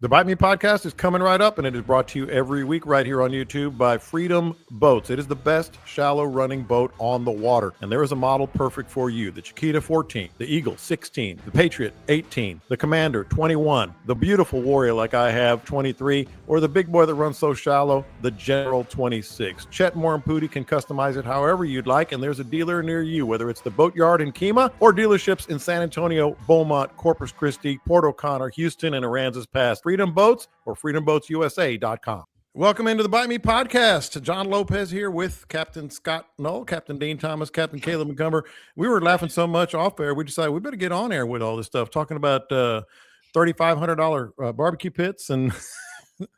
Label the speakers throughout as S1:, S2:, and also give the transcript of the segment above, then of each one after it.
S1: The Bite Me podcast is coming right up, and it is brought to you every week right here on YouTube by Freedom Boats. It is the best shallow running boat on the water, and there is a model perfect for you. The Chiquita 14, the Eagle 16, the Patriot 18, the Commander 21, the beautiful Warrior like I have 23, or the big boy that runs so shallow, the General 26. Chet Moore and Pooty can customize it however you'd like, and there's a dealer near you, whether it's the Boatyard in Kemah or dealerships in San Antonio, Beaumont, Corpus Christi, Port O'Connor, Houston, and Aransas Pass. Freedom Boats or freedomboatsusa.com. Welcome into the Bite Me podcast. John Lopez here with Captain Scott Knoll, Captain Dean Thomas, Captain Caleb Montgomery. We were laughing so much off air, we decided we better get on air with all this stuff, talking about $3,500 barbecue pits and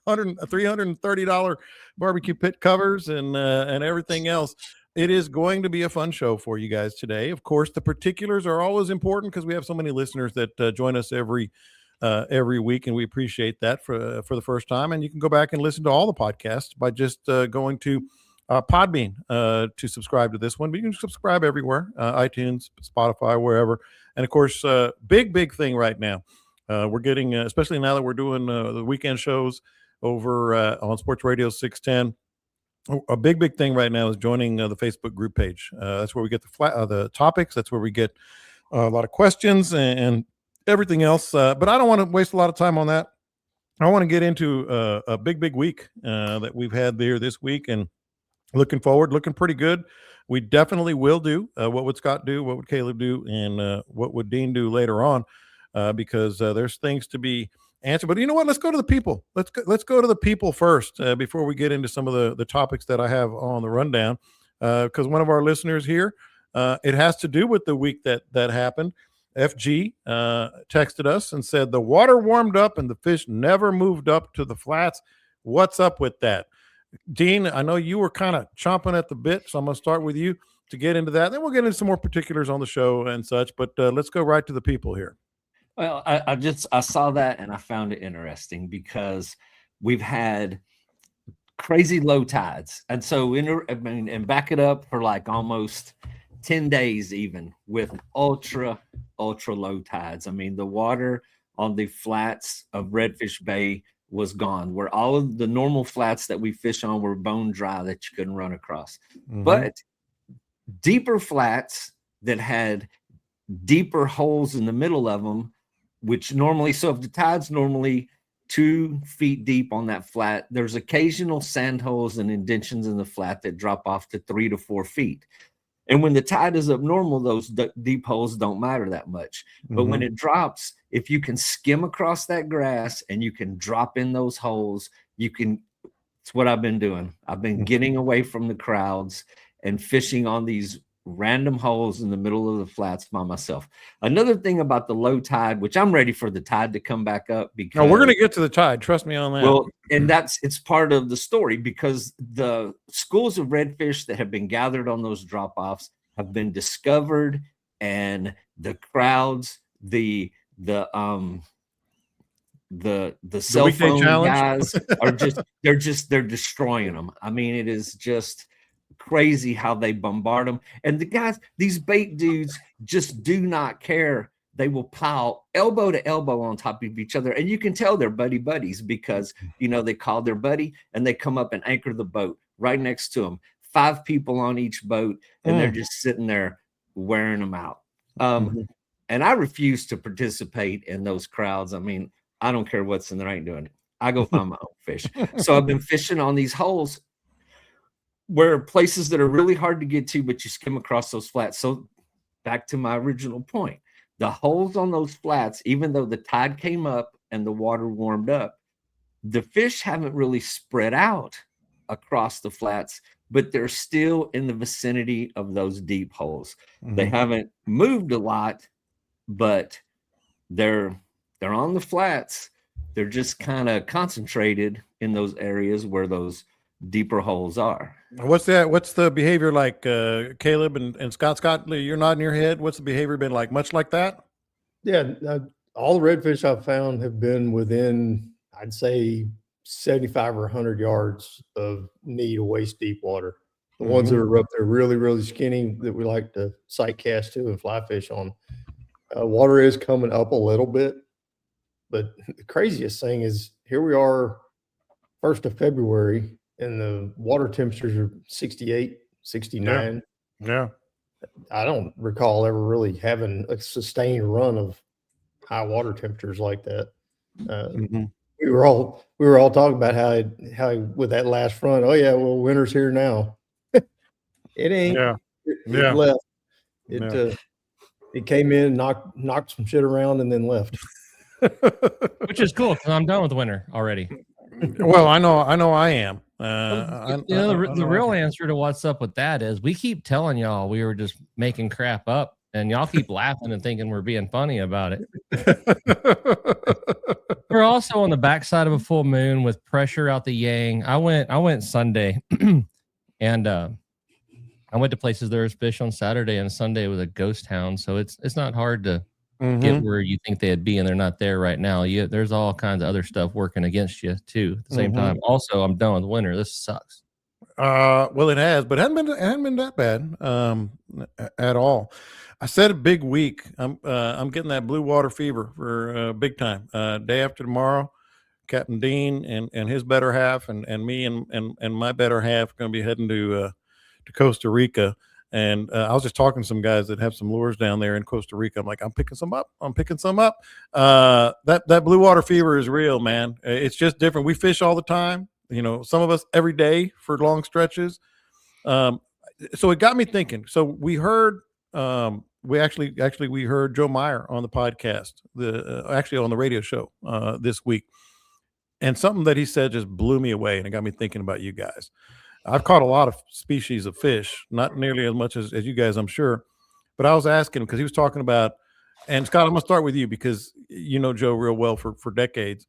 S1: $330 barbecue pit covers and everything else. It is going to be a fun show for you guys today. Of course, the particulars are always important because we have so many listeners that join us every week, and we appreciate that for the first time. And you can go back and listen to all the podcasts by just going to Podbean to subscribe to this one. But you can subscribe everywhere, iTunes, Spotify, wherever. And of course, big thing right now. We're getting, especially now that we're doing the weekend shows over on Sports Radio 610. A big thing right now is joining the Facebook group page. That's where we get the topics. That's where we get a lot of questions and everything else. But I don't want to waste a lot of time on that. I want to get into a big week that we've had there this week, and looking pretty good. We definitely will do what would Scott do, what would Caleb do, and what would Dean do later on, because there's things to be answered. But you know what? Let's go to the people. Let's go to the people first before we get into some of the topics that I have on the rundown. Because one of our listeners here, it has to do with the week that happened. FG texted us and said the water warmed up and the fish never moved up to the flats. What's up with that? Dean, I know you were kind of chomping at the bit, so I'm going to start with you to get into that. Then we'll get into some more particulars on the show and such, but let's go right to the people here.
S2: Well, I saw that and I found it interesting because we've had crazy low tides. And so, and back it up for like almost 10 days even with ultra low tides. I mean, the water on the flats of Redfish Bay was gone, where all of the normal flats that we fish on were bone dry that you couldn't run across. Mm-hmm. But deeper flats that had deeper holes in the middle of them, which normally, so if the tide's normally 2 feet deep on that flat, there's occasional sand holes and indentions in the flat that drop off to 3 to 4 feet. And when the tide is abnormal, those deep holes don't matter that much. But when it drops, if you can skim across that grass and you can drop in those holes, it's what I've been doing. I've been getting away from the crowds and fishing on these random holes in the middle of the flats by myself. Another thing about the low tide, which I'm ready for the tide to come back up, because
S1: we're going to get to the tide. Trust me on that.
S2: Well, and it's part of the story, because the schools of redfish that have been gathered on those drop-offs have been discovered, and the crowds, the cell phone guys are they're destroying them. I mean, it is just crazy how they bombard them. And the guys, these bait dudes, just do not care. They will pile elbow to elbow on top of each other. And you can tell they're buddies because, they call their buddy and they come up and anchor the boat right next to them. 5 people on each boat, and they're just sitting there wearing them out. And I refuse to participate in those crowds. I mean, I don't care what's in there. I ain't doing it. I go find my own fish. So I've been fishing on these holes where places that are really hard to get to, but you skim across those flats. So back to my original point, the holes on those flats, even though the tide came up and the water warmed up, the fish haven't really spread out across the flats, but they're still in the vicinity of those deep holes. They haven't moved a lot, but they're on the flats. They're just kind of concentrated in those areas where those deeper holes are.
S1: What's the behavior like, Caleb and Scott? Scott, you're nodding your head. What's the behavior been like? Much like that?
S3: Yeah, all the redfish I've found have been within, I'd say, 75 or 100 yards of knee to waist deep water. The ones that are up there really, really skinny that we like to sight cast to and fly fish on. Water is coming up a little bit, But the craziest thing is here we are, 1st of February, and the water temperatures are 68, 69.
S1: Yeah.
S3: I don't recall ever really having a sustained run of high water temperatures like that. We were all talking about how with that last front. Oh yeah, well, winter's here now. It ain't.
S1: Yeah.
S3: It left. It came in, knocked some shit around, and then left.
S4: Which is cool because I'm done with winter already.
S1: Well, I know I am.
S4: The real answer to what's up with that is we keep telling y'all we were just making crap up, and y'all keep laughing and thinking we're being funny about it. We're also on the backside of a full moon with pressure out the yang. I went Sunday, and I went to places there was fish on Saturday, and Sunday was a ghost town. So it's not hard to get where you think they'd be, and they're not there right now. There's all kinds of other stuff working against you too at the same time. Also, I'm done with winter. This sucks.
S1: Well, it has, but it hasn't been that bad at all. I said a big week. I'm getting that blue water fever for big time. Day after tomorrow, Captain Dean and his better half and me and my better half going to be heading to Costa Rica. And I was just talking to some guys that have some lures down there in Costa Rica. I'm like, I'm picking some up. That blue water fever is real, man. It's just different. We fish all the time. You know, some of us every day for long stretches. So it got me thinking. So we heard, we heard Joe Meyer on the podcast, actually on the radio show this week. And something that he said just blew me away. And it got me thinking about you guys. I've caught a lot of species of fish, not nearly as much as you guys, I'm sure. But I was asking him because he was talking about, and Scott, I'm going to start with you because you know Joe real well for decades.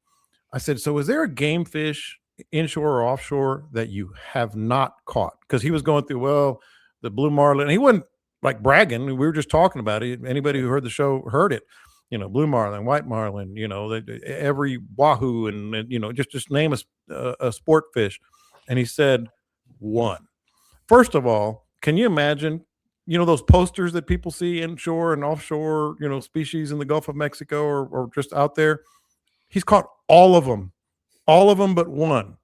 S1: I said, so is there a game fish inshore or offshore that you have not caught? Because he was going through, well, the blue marlin. And he wasn't like bragging. We were just talking about it. Anybody who heard the show heard it. You know, blue marlin, white marlin, you know, every wahoo and you know, just name a sport fish. And he said, one. First of all, can you imagine, you know, those posters that people see inshore and offshore, you know, species in the Gulf of Mexico or just out there? He's caught all of them but one.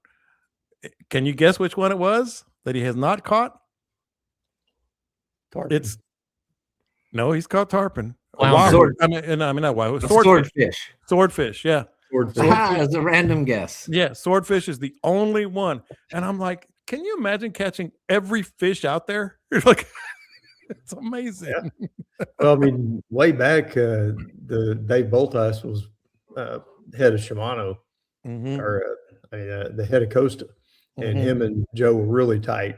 S1: Can you guess which one it was that he has not caught?
S3: Tarpon.
S1: No, he's caught tarpon.
S2: Sword.
S1: I mean, not wahoo.
S2: Swordfish.
S1: Swordfish, yeah.
S2: As a random guess.
S1: Yeah, swordfish is the only one. And I'm like, can you imagine catching every fish out there? You're like, it's amazing.
S3: Yeah. Well, I mean, way back, the Dave Boltice was head of Shimano, or the head of Costa, and him and Joe were really tight.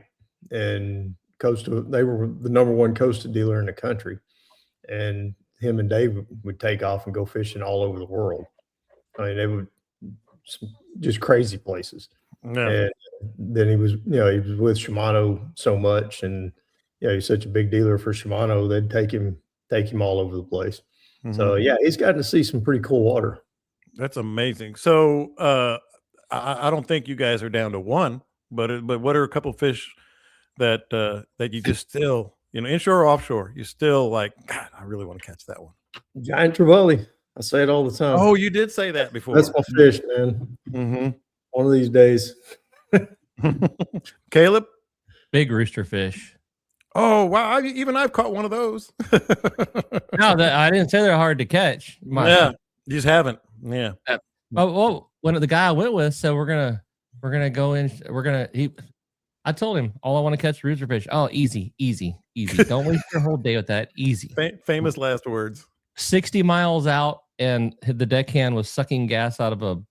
S3: And Costa, they were the number one Costa dealer in the country, and him and Dave would take off and go fishing all over the world. I mean, they would just crazy places. Yeah. And then he was with Shimano so much, and he's such a big dealer for Shimano. They'd take him all over the place. So yeah, he's gotten to see some pretty cool water.
S1: That's amazing. So I don't think you guys are down to one, but what are a couple of fish that you just still, you know, inshore or offshore, you still like, God, I really want to catch that one.
S3: Giant trevally. I say it all the time.
S1: Oh, you did say that before.
S3: That's my fish, man. One of these days.
S1: Caleb?
S4: Big rooster fish.
S1: Oh, wow. I've caught one of those.
S4: No, I didn't say they're hard to catch.
S1: Yeah, you just haven't. Yeah.
S4: When the guy I went with said we're gonna go in, I told him all I want to catch rooster fish. Oh, easy. Don't waste your whole day with that. Easy.
S1: Famous last words. 60
S4: miles out, and the deckhand was sucking gas out of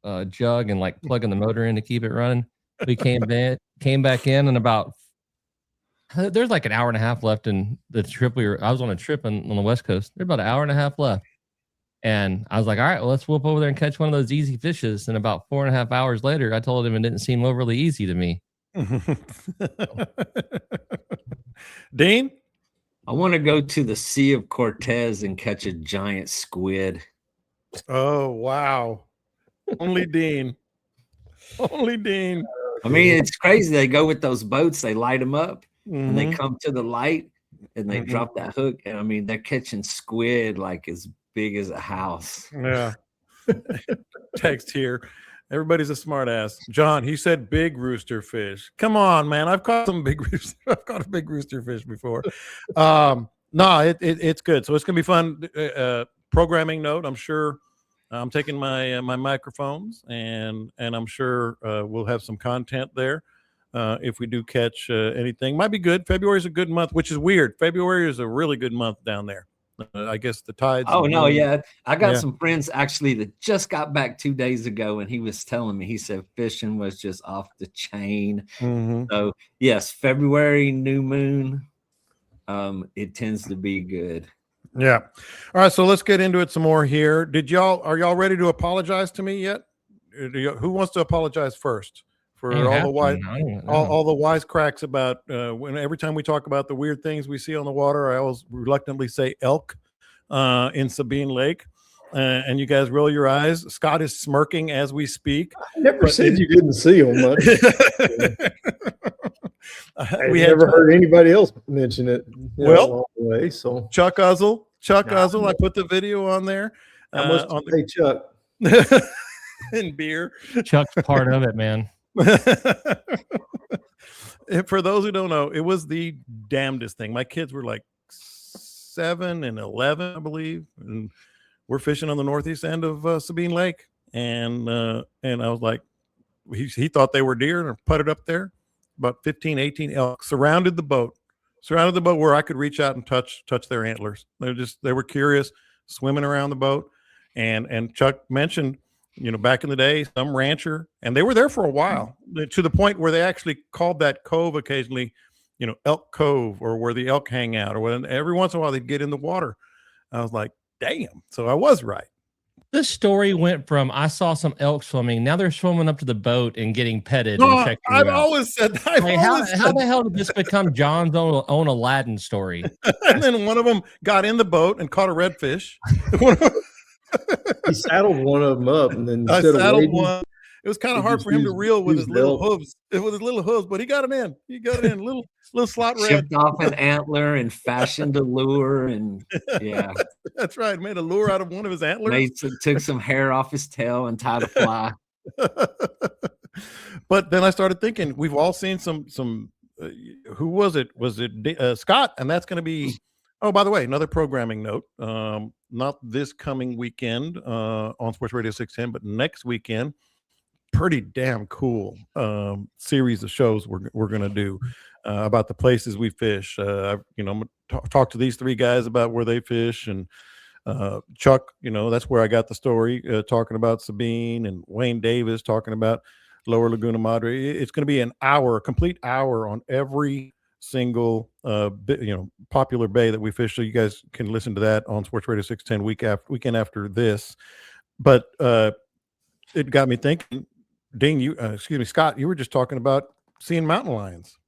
S4: a jug and like plugging the motor in to keep it running. We came back in, and about there's like an hour and a half left in the trip. I was on a trip on the West Coast. There's about an hour and a half left, and I was like, all right, well, let's whoop over there and catch one of those easy fishes. And about 4.5 hours later, I told him it didn't seem overly easy to me.
S1: Dean?
S2: I want to go to the Sea of Cortez and catch a giant squid.
S1: Oh, wow. Only Dean. Only Dean.
S2: I mean, it's crazy. They go with those boats, they light them up, and they come to the light, and they drop that hook. And I mean, they're catching squid like as big as a house.
S1: Yeah. Text here. Everybody's a smart ass. John, he said big rooster fish. Come on, man. I've caught some big rooster. I've caught a big rooster fish before. No, it's good. So it's gonna be fun. Programming note. I'm sure I'm taking my my microphones and I'm sure we'll have some content there. If we do catch anything, might be good. February is a good month, which is weird. February is a really good month down there. I guess the tides.
S2: Oh no, yeah. I got some friends actually that just got back 2 days ago, and he was telling me, he said fishing was just off the chain. So yes, February new moon, it tends to be good.
S1: Yeah. All right, so let's get into it some more here. Are y'all ready to apologize to me yet? Who wants to apologize first for all the wisecracks about every time we talk about the weird things we see on the water? I always reluctantly say elk in Sabine Lake, and you guys roll your eyes. Scott is smirking as we speak.
S3: I never said you didn't see them much. We never heard anybody else mention it. Along the way, so
S1: Chuck Uzzle, I put the video on there.
S3: How much to pay Chuck?
S1: And beer.
S4: Chuck's part of it, man.
S1: For those who don't know, it was the damnedest thing. My kids were like 7 and 11, I believe, and we're fishing on the northeast end of Sabine Lake, and I was like, he thought they were deer and putted up there. About 15, 18 elk surrounded the boat where I could reach out and touch their antlers. They were curious, swimming around the boat, and Chuck mentioned, back in the day, some rancher, and they were there for a while, to the point where they actually called that cove occasionally, Elk Cove, or where the elk hang out, or when every once in a while they'd get in the water. I was like, damn. So I was right.
S4: This story went from I saw some elk swimming. Now they're swimming up to the boat and getting petted.
S1: No,
S4: and checking
S1: I've always said that.
S4: How the hell did this become John's own Aladdin story?
S1: And then one of them got in the boat and caught a redfish.
S3: He saddled one of them up, and then
S1: I saddled one. It was kind of hard for him to reel with his little hooves. But he got it in. Little slot red.
S2: Chipped off an antler and fashioned a lure, and yeah,
S1: that's right. Made a lure out of one of his antlers.
S2: Took some hair off his tail and tied a fly.
S1: But then I started thinking, we've all seen some. Who was it? Was it Scott? And that's going to be. Oh, by the way, another programming note. Not this coming weekend on Sports Radio 610, but next weekend. Pretty damn cool series of shows we're going to do about the places we fish. I'm going to talk to these three guys about where they fish, and Chuck, that's where I got the story, talking about Sabine, and Wayne Davis talking about Lower Laguna Madre. It's going to be a complete hour on every single popular bay that we fish, so you guys can listen to that on Sports Radio 610 weekend after this. But it got me thinking. Dean, Scott, you were just talking about seeing mountain lions.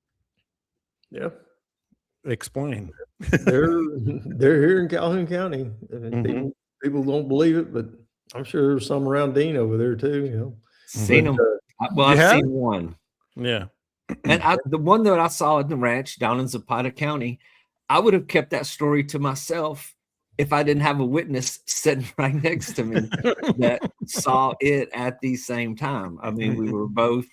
S3: Yeah.
S1: Explain.
S3: They're here in Calhoun County. People don't believe it, but I'm sure there's some around Dean over there too.
S2: Seen them. Well, I've seen one.
S1: Yeah.
S2: And the one that I saw at the ranch down in Zapata County, I would have kept that story to myself if I didn't have a witness sitting right next to me that saw it at the same time. I mean, we were both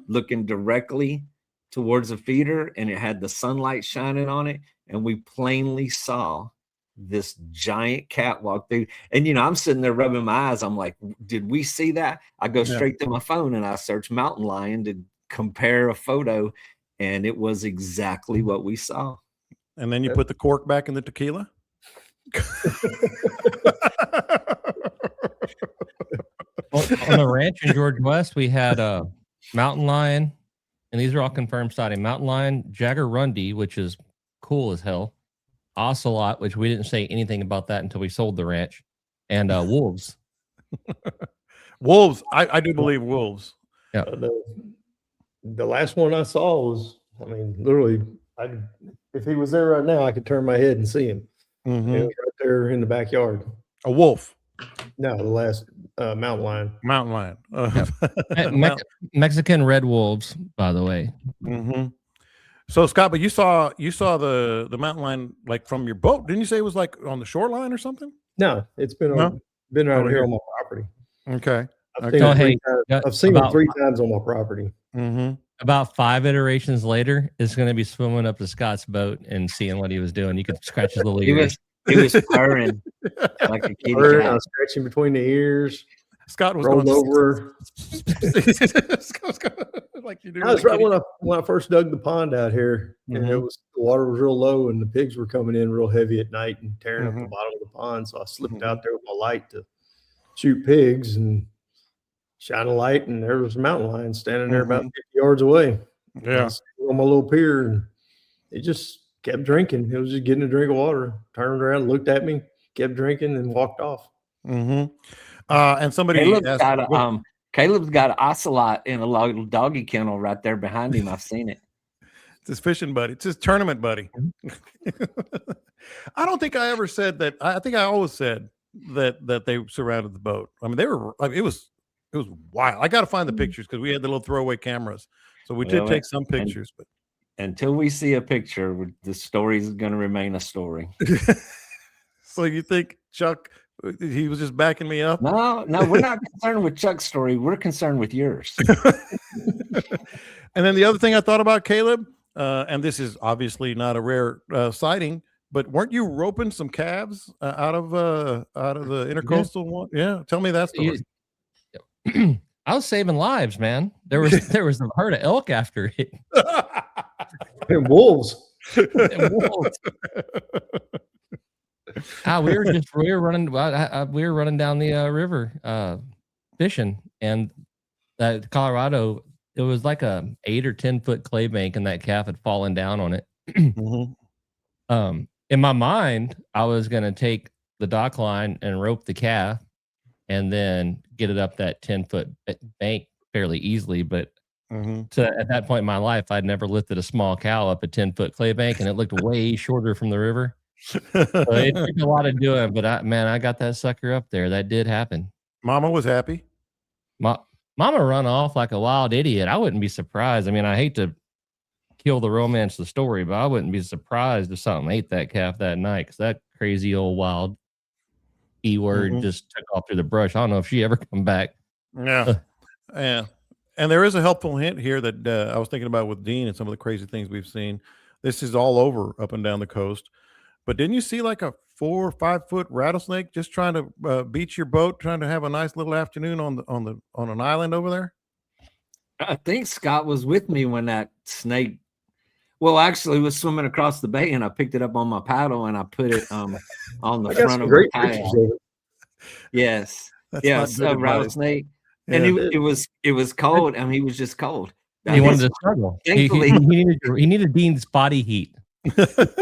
S2: looking directly towards a feeder, and it had the sunlight shining on it, and we plainly saw this giant catwalk through. And I'm sitting there rubbing my eyes. I'm like, did we see that? I go straight to my phone and I search mountain lion to compare a photo, and it was exactly what we saw.
S1: And then you put the cork back in the tequila.
S4: On the ranch in George West, we had a mountain lion, and these are all confirmed sighting. Mountain lion, jaguarundi, which is cool as hell, ocelot, which we didn't say anything about that until we sold the ranch, and wolves.
S1: Wolves, I do believe wolves.
S4: Yeah.
S3: The last one I saw was, literally, if he was there right now, I could turn my head and see him.
S1: Mm-hmm.
S3: It was right there in the backyard.
S1: A wolf?
S3: No, the last mountain lion.
S1: Mountain lion.
S4: Mexican red wolves, by the way.
S1: Mm-hmm. So Scott, but you saw the mountain lion like from your boat? Didn't you say it was like on the shoreline or something?
S3: No, it's been been right here on my property.
S1: Okay.
S3: I've
S1: Okay.
S3: seen,
S4: Oh,
S3: them, three
S4: hey,
S3: times. I've seen them 3 times on my property.
S1: Mm-hmm.
S4: about 5 iterations later, it's going to be swimming up to Scott's boat and seeing what he was doing. You could scratch his little ears.
S2: He was purring like a kitty
S3: I
S2: cat.
S3: was scratching between the ears.
S1: Scott was
S3: rolled
S1: going
S3: over.
S1: like you do.
S3: I was right when I first dug the pond out here, and
S1: Mhm.
S3: the water was real low, and the pigs were coming in real heavy at night and tearing up the
S1: Mhm.
S3: bottom of the pond. So I slipped
S1: Mhm.
S3: out there with my light to shoot pigs and shine a light, and there was a mountain lion standing there about 50 yards away.
S1: Yeah.
S3: I was on my little pier, and it just kept drinking. It was just getting a drink of water. Turned around, looked at me, kept drinking, and walked off.
S1: Mm-hmm. And somebody asked,
S2: Caleb's got an ocelot in a little doggy kennel right there behind him. I've seen it.
S1: It's his fishing buddy. It's his tournament buddy. I don't think I ever said that. I think I always said that they surrounded the boat. I mean, it was wild. I got to find the pictures because we had the little throwaway cameras, so we did take some pictures. But
S2: until we see a picture, the story is going to remain a story.
S1: So you think Chuck? He was just backing me up?
S2: No, we're not concerned with Chuck's story. We're concerned with yours.
S1: And then the other thing I thought about, Caleb, and this is obviously not a rare sighting, but weren't you roping some calves out of the intercoastal one? Yeah, tell me that story.
S4: I was saving lives, man. There was a herd of elk after it.
S3: And wolves.
S4: And wolves. We were running down the river fishing, and Colorado, it was like a 8 or 10 foot clay bank, and that calf had fallen down on it.
S1: Mm-hmm.
S4: In my mind, I was gonna take the dock line and rope the calf, and then get it up that 10-foot bank fairly easily. But at that point in my life, I'd never lifted a small cow up a 10-foot clay bank, and it looked way shorter from the river. So it took a lot of doing, but I got that sucker up there. That did happen.
S1: Mama was happy.
S4: Mama run off like a wild idiot. I wouldn't be surprised. I mean, I hate to kill the romance of the story, but I wouldn't be surprised if something ate that calf that night, because that crazy old wild E-word just took off through the brush. I don't know if she ever come back.
S1: Yeah. Yeah. And there is a helpful hint here that I was thinking about with Dean and some of the crazy things we've seen. This is all over up and down the coast. But didn't you see like a 4 or 5 foot rattlesnake just trying to beach your boat, trying to have a nice little afternoon on an island over there?
S2: I think Scott was with me when that snake, well, actually was swimming across the bay, and I picked it up on my paddle and I put it on the front of the kayak. Yes. Yes, a rattlesnake. Yeah. And it was cold. I mean, he was just cold.
S4: He wanted to struggle.
S2: Thankfully,
S4: he needed Dean's body heat.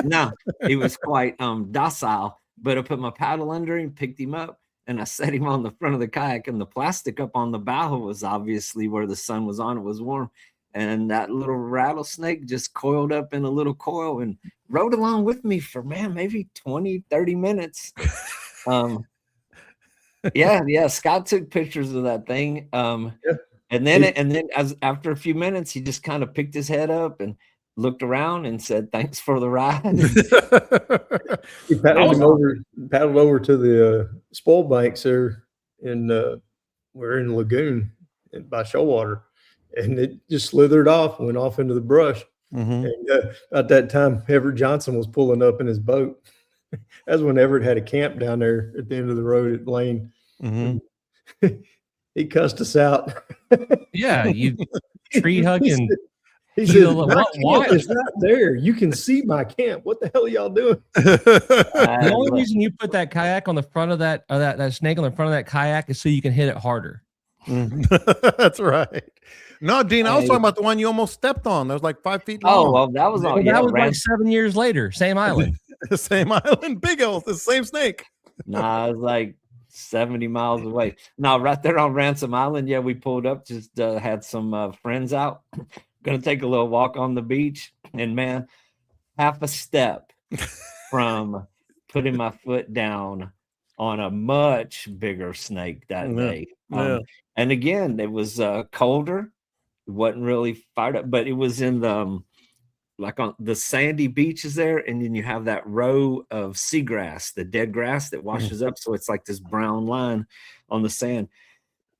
S2: No, he was quite docile, but I put my paddle under him, picked him up, and I set him on the front of the kayak, and the plastic up on the bow was obviously where the sun was on. It was warm, and that little rattlesnake just coiled up in a little coil and rode along with me for maybe 20-30 minutes. Yeah, Scott took pictures of that thing. And then after a few minutes, he just kind of picked his head up and looked around and said, "Thanks for the ride."
S3: He paddled over to the spoil banks there, and we're in the lagoon by Showwater, and it just slithered off, went off into the brush. And at that time, Everett Johnson was pulling up in his boat. That's when Everett had a camp down there at the end of the road at Lane. He cussed us out.
S4: Yeah, you tree hugging.
S3: He said, "Why is not there? You can see my camp. What the hell are y'all doing?"
S4: The only reason you put that kayak on the front of that snake on the front of that kayak is so you can hit it harder.
S1: That's right. No, Dean, I was talking about the one you almost stepped on. That was like 5 feet long.
S2: Oh, well, that was all.
S4: That was like 7 years later. Same island.
S1: The same island. Big old. The same snake.
S2: Nah, it was like 70 miles away. No, right there on Ransom Island. Yeah, we pulled up. Just had some friends out. Gonna take a little walk on the beach, and man, half a step from putting my foot down on a much bigger snake that day. And again, it was colder. It wasn't really fired up, but it was in the like on the sandy beaches there, and then you have that row of seagrass, the dead grass that washes up, so it's like this brown line on the sand.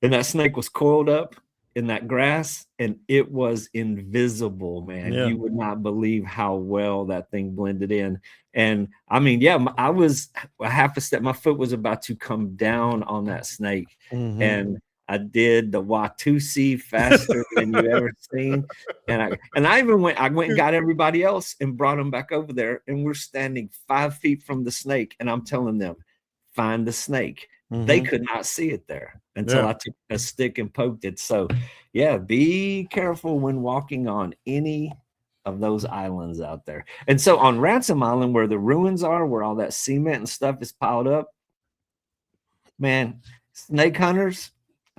S2: and that snake was coiled up in that grass, and it was invisible, man.
S1: Yeah.
S2: You would not believe how well that thing blended in. And I mean, yeah, I was a half a step. My foot was about to come down on that snake, and I did the Watusi faster than you ever seen. And I went and got everybody else and brought them back over there. And we're standing 5 feet from the snake, and I'm telling them, find the snake. They could not see it there until I took a stick and poked it. So yeah, be careful when walking on any of those islands out there. And so on Ransom Island, where the ruins are, where all that cement and stuff is piled up, man, snake hunters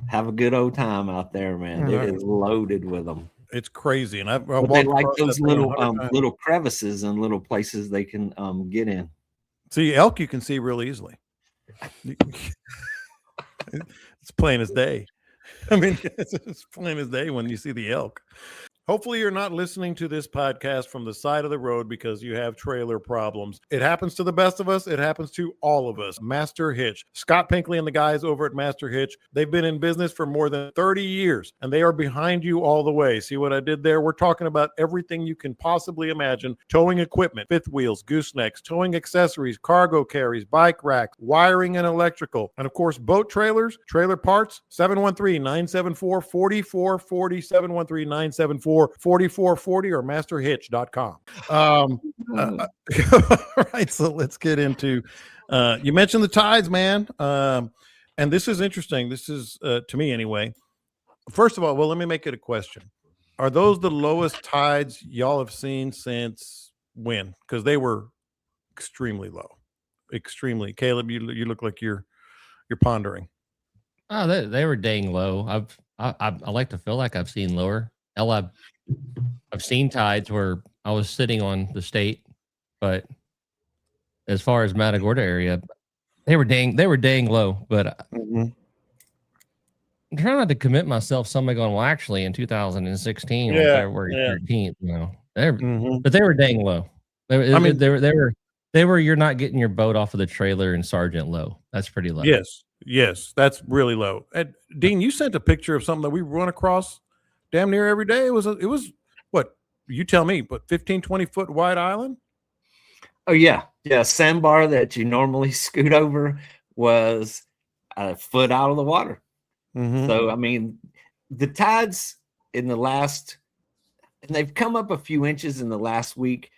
S2: have a good old time out there, man. It is loaded with them.
S1: It's crazy. And
S2: they like those little crevices and little places they can get in.
S1: See, elk you can see real easily. It's plain as day. I mean, it's plain as day when you see the elk. Hopefully you're not listening to this podcast from the side of the road because you have trailer problems. It happens to the best of us. It happens to all of us. Master Hitch. Scott Pinkley and the guys over at Master Hitch, they've been in business for more than 30 years, and they are behind you all the way. See what I did there? We're talking about everything you can possibly imagine. Towing equipment, fifth wheels, goosenecks, towing accessories, cargo carries, bike racks, wiring and electrical. And of course, boat trailers, trailer parts, 713-974-4440, 713-974-4440 or masterhitch.com. Right. So let's get into, you mentioned the tides, man. And this is interesting. This is, to me anyway. First of all, well, let me make it a question. Are those the lowest tides y'all have seen since when? Because they were extremely low. Extremely. Caleb, you look like you're pondering.
S4: Oh, they were dang low. I like to feel like I've seen lower. Hell, I've seen tides where I was sitting on the state, but as far as Matagorda area, they were dang low. But I'm trying not to commit myself. Somebody going, well, actually, in 2016, on February 13th, but they were dang low. They were. You're not getting your boat off of the trailer in Sargent low. That's pretty low.
S1: Yes, that's really low. And Dean, you sent a picture of something that we run across damn near every day. It was what, you tell me, but 15, 20 foot wide island?
S2: Oh yeah. Sandbar that you normally scoot over was a foot out of the water. So, I mean, the tides in the last, and they've come up a few inches in the last week.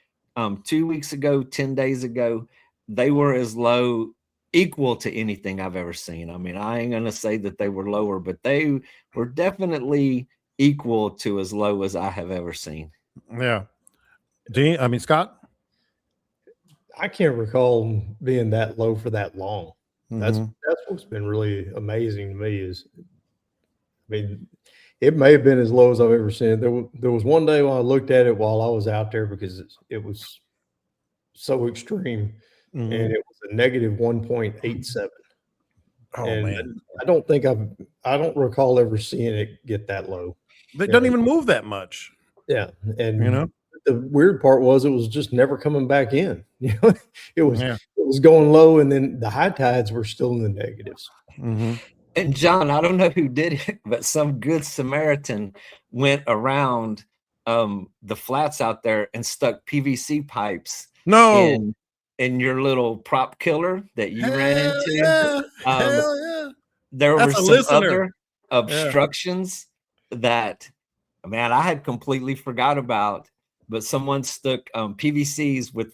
S2: 2 weeks ago, 10 days ago, they were as low, equal to anything I've ever seen. I mean, I ain't going to say that they were lower, but they were definitely equal to as low as I have ever seen.
S1: Yeah. Dean, Scott?
S3: I can't recall being that low for that long. That's what's been really amazing to me is, I mean, it may have been as low as I've ever seen it. There was one day when I looked at it while I was out there because it was so extreme, and it was a negative 1.87.
S1: Oh, man.
S3: I don't recall ever seeing it get that low.
S1: It doesn't even move that much.
S3: Yeah. And the weird part was it was just never coming back in. It was going low, and then the high tides were still in the negatives.
S2: And John, I don't know who did it, but some good Samaritan went around the flats out there and stuck PVC pipes in your little prop killer that you ran into. There were some other obstructions that, man, I had completely forgot about, but someone stuck PVCs with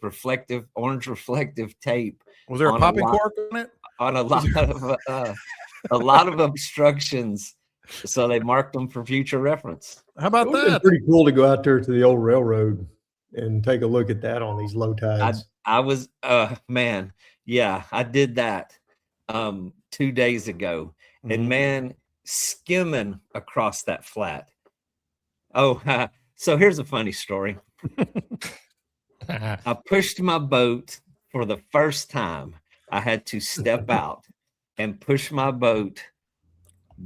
S2: orange reflective tape.
S1: Was there a popping cork on it?
S2: On a lot of obstructions, so they marked them for future reference.
S1: How about that?
S3: It's pretty cool to go out there to the old railroad and take a look at that on these low tides.
S2: I was man, yeah, I did that 2 days ago, and man, skimming across that flat. So here's a funny story. I pushed my boat for the first time. I had to step out and push my boat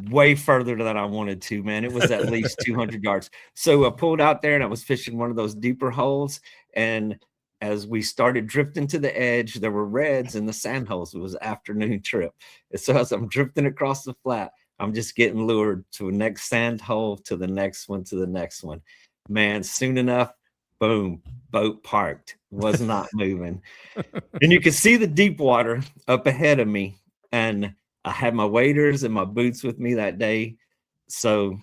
S2: way further than I wanted to, man. It was at least 200 yards. So I pulled out there and I was fishing one of those deeper holes. And as we started drifting to the edge, there were reds in the sand holes. It was an afternoon trip. And so as I'm drifting across the flat, I'm just getting lured to the next sand hole, to the next one, to the next one. Man, soon enough, boom, boat parked, was not moving. And you could see the deep water up ahead of me. And I had my waders and my boots with me that day. So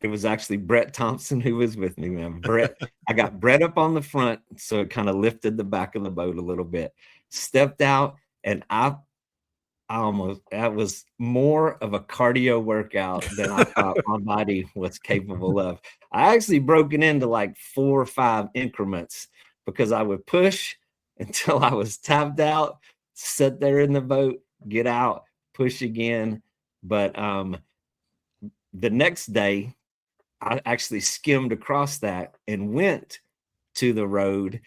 S2: it was actually Brett Thompson who was with me, man. I got Brett up on the front, so it kind of lifted the back of the boat a little bit. Stepped out, and that was more of a cardio workout than I thought my body was capable of. I actually broke it into like 4 or 5 increments because I would push until I was tapped out, sit there in the boat, get out, push again. But the next day, I actually skimmed across that and went to the road,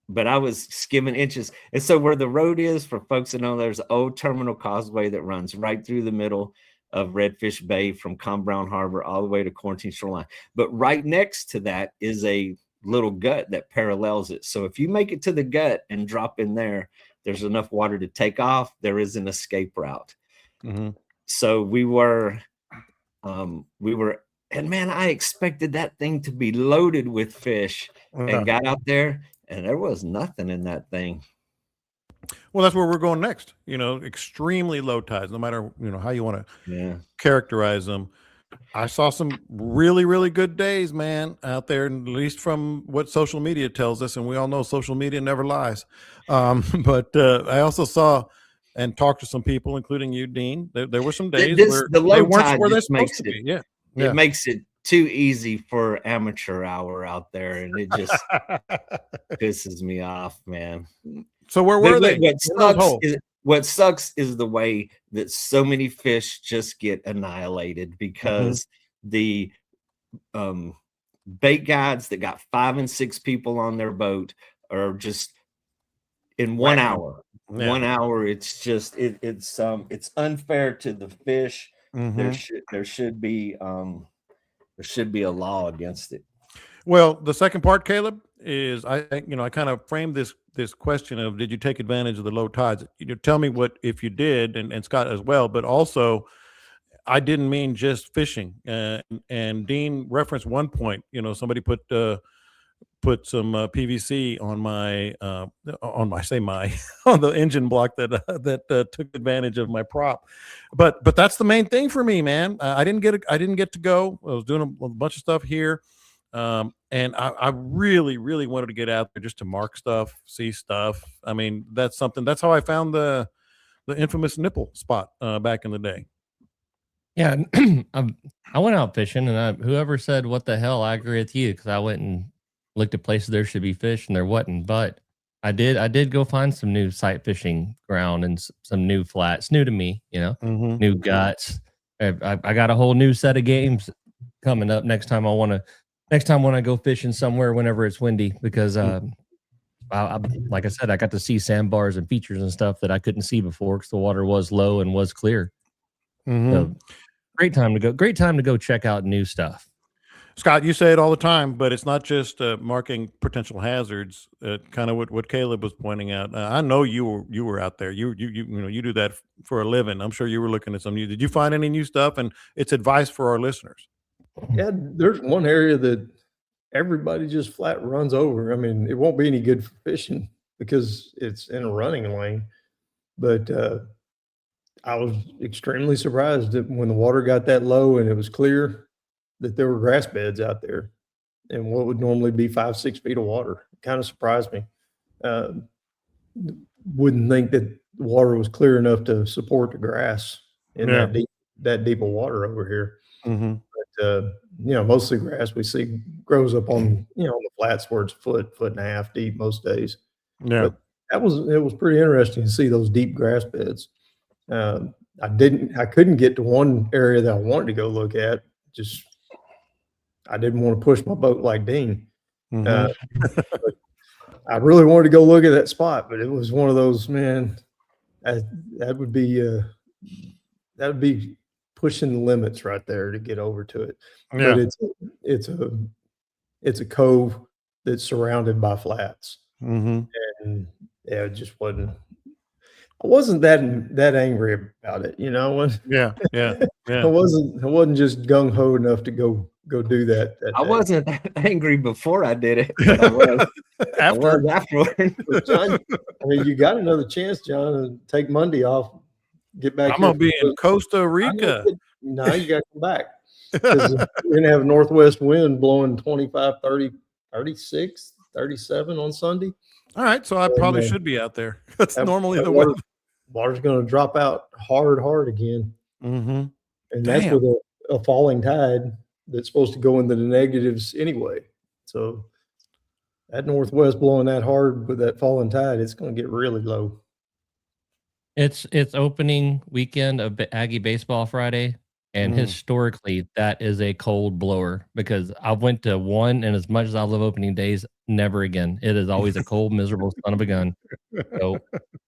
S2: but I was skimming inches. And so where the road is, for folks that know, there's an old terminal causeway that runs right through the middle of Redfish Bay from Com Brown Harbor all the way to Quarantine Shoreline. But right next to that is a little gut that parallels it. So if you make it to the gut and drop in there, there's enough water to take off. There is an escape route.
S1: Mm-hmm.
S2: So we were, and man, I expected that thing to be loaded with fish, and got out there and there was nothing in that thing.
S1: Well, that's where we're going next. Extremely low tides, no matter, how you want to characterize them. I saw some really, really good days, man, out there, at least from what social media tells us. And we all know social media never lies. But I also saw and talked to some people, including you, Dean. There were some days where
S2: the low
S1: they weren't
S2: tide
S1: where they're
S2: just
S1: supposed
S2: makes
S1: to be.
S2: it. Yeah. It makes it too easy for amateur hour out there, and it just pisses me off, man.
S1: So where were they?
S2: What sucks is the way that so many fish just get annihilated because the bait guides that got 5 and 6 people on their boat are just in 1 hour. 1 hour, it's just it's unfair to the fish. There should be a law against it.
S1: Well, the second part, Caleb, is I kind of framed this question of, did you take advantage of the low tides? Tell me what, if you did, and Scott as well, but also I didn't mean just fishing. And Dean referenced one point, somebody put some PVC on on the engine block that took advantage of my prop. But that's the main thing for me, man. I didn't get to go. I was doing a bunch of stuff here. And I really, really wanted to get out there just to mark stuff, see stuff. I mean, that's how I found the infamous nipple spot back in the day.
S4: Yeah. I went out fishing, and whoever said, what the hell, I agree with you, because I went and looked at places there should be fish and there wasn't. But I did go find some new sight fishing ground and some new flats, new to me, new guts. I got a whole new set of games coming up next time when I go fishing somewhere, whenever it's windy, because like I said, I got to see sandbars and features and stuff that I couldn't see before because the water was low and was clear. So great time to go check out new stuff.
S1: Scott, you say it all the time, but it's not just marking potential hazards. Kind of what Caleb was pointing out. I know you were out there. You do that for a living. I'm sure you were looking at some new. Did you find any new stuff? And it's advice for our listeners.
S3: Yeah, there's one area that everybody just flat runs over. I mean, it won't be any good for fishing because it's in a running lane. But I was extremely surprised that when the water got that low and it was clear, that there were grass beds out there, and what would normally be 5-6 feet of water. It kind of surprised me. Wouldn't think that the water was clear enough to support the grass in that deep of water over here. But mostly grass we see grows up on on the flats where it's foot and a half deep most days. But it was pretty interesting to see those deep grass beds. I couldn't get to one area that I wanted to go look at. Just I didn't want to push my boat like Dean. But I really wanted to go look at that spot, but it was one of those, man, that would be pushing the limits right there to get over to it. But it's a cove that's surrounded by flats. And it just wasn't. I wasn't that angry about it, you know.
S1: Yeah.
S3: I wasn't just gung ho enough to go do that.
S2: I
S3: day.
S2: wasn't angry before I did it, but I was afterward.
S3: But John, I mean, you got another chance, John, to take Monday off, get back.
S1: I'm gonna be in Costa Rica.
S3: No, you got to come back because we're gonna have a northwest wind blowing 25, 30, 36, 37 on Sunday.
S1: All right, so I probably should be out there. That's normally the weather.
S3: Water's going to drop out hard again.
S1: Mm-hmm.
S3: And that's with a falling tide that's supposed to go into the negatives anyway. So that northwest blowing that hard with that falling tide, it's going to get really low.
S4: It's opening weekend of Aggie baseball Friday, and historically that is a cold blower because I went to one, and as much as I love opening days, never again. It is always a cold, miserable son of a gun. So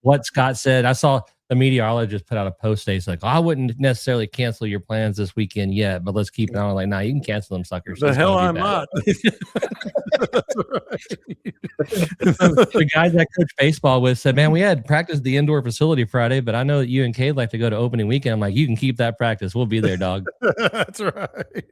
S4: what Scott said, I saw the meteorologist put out a post today. It's like, I wouldn't necessarily cancel your plans this weekend yet, but let's keep it on. Like, nah, you can cancel them suckers.
S1: The hell I'm not.
S4: That's right. The guys I coach baseball with said, man, we had practice at the indoor facility Friday, but I know that you and Cade like to go to opening weekend. I'm like, you can keep that practice. We'll be there, dog.
S1: That's right.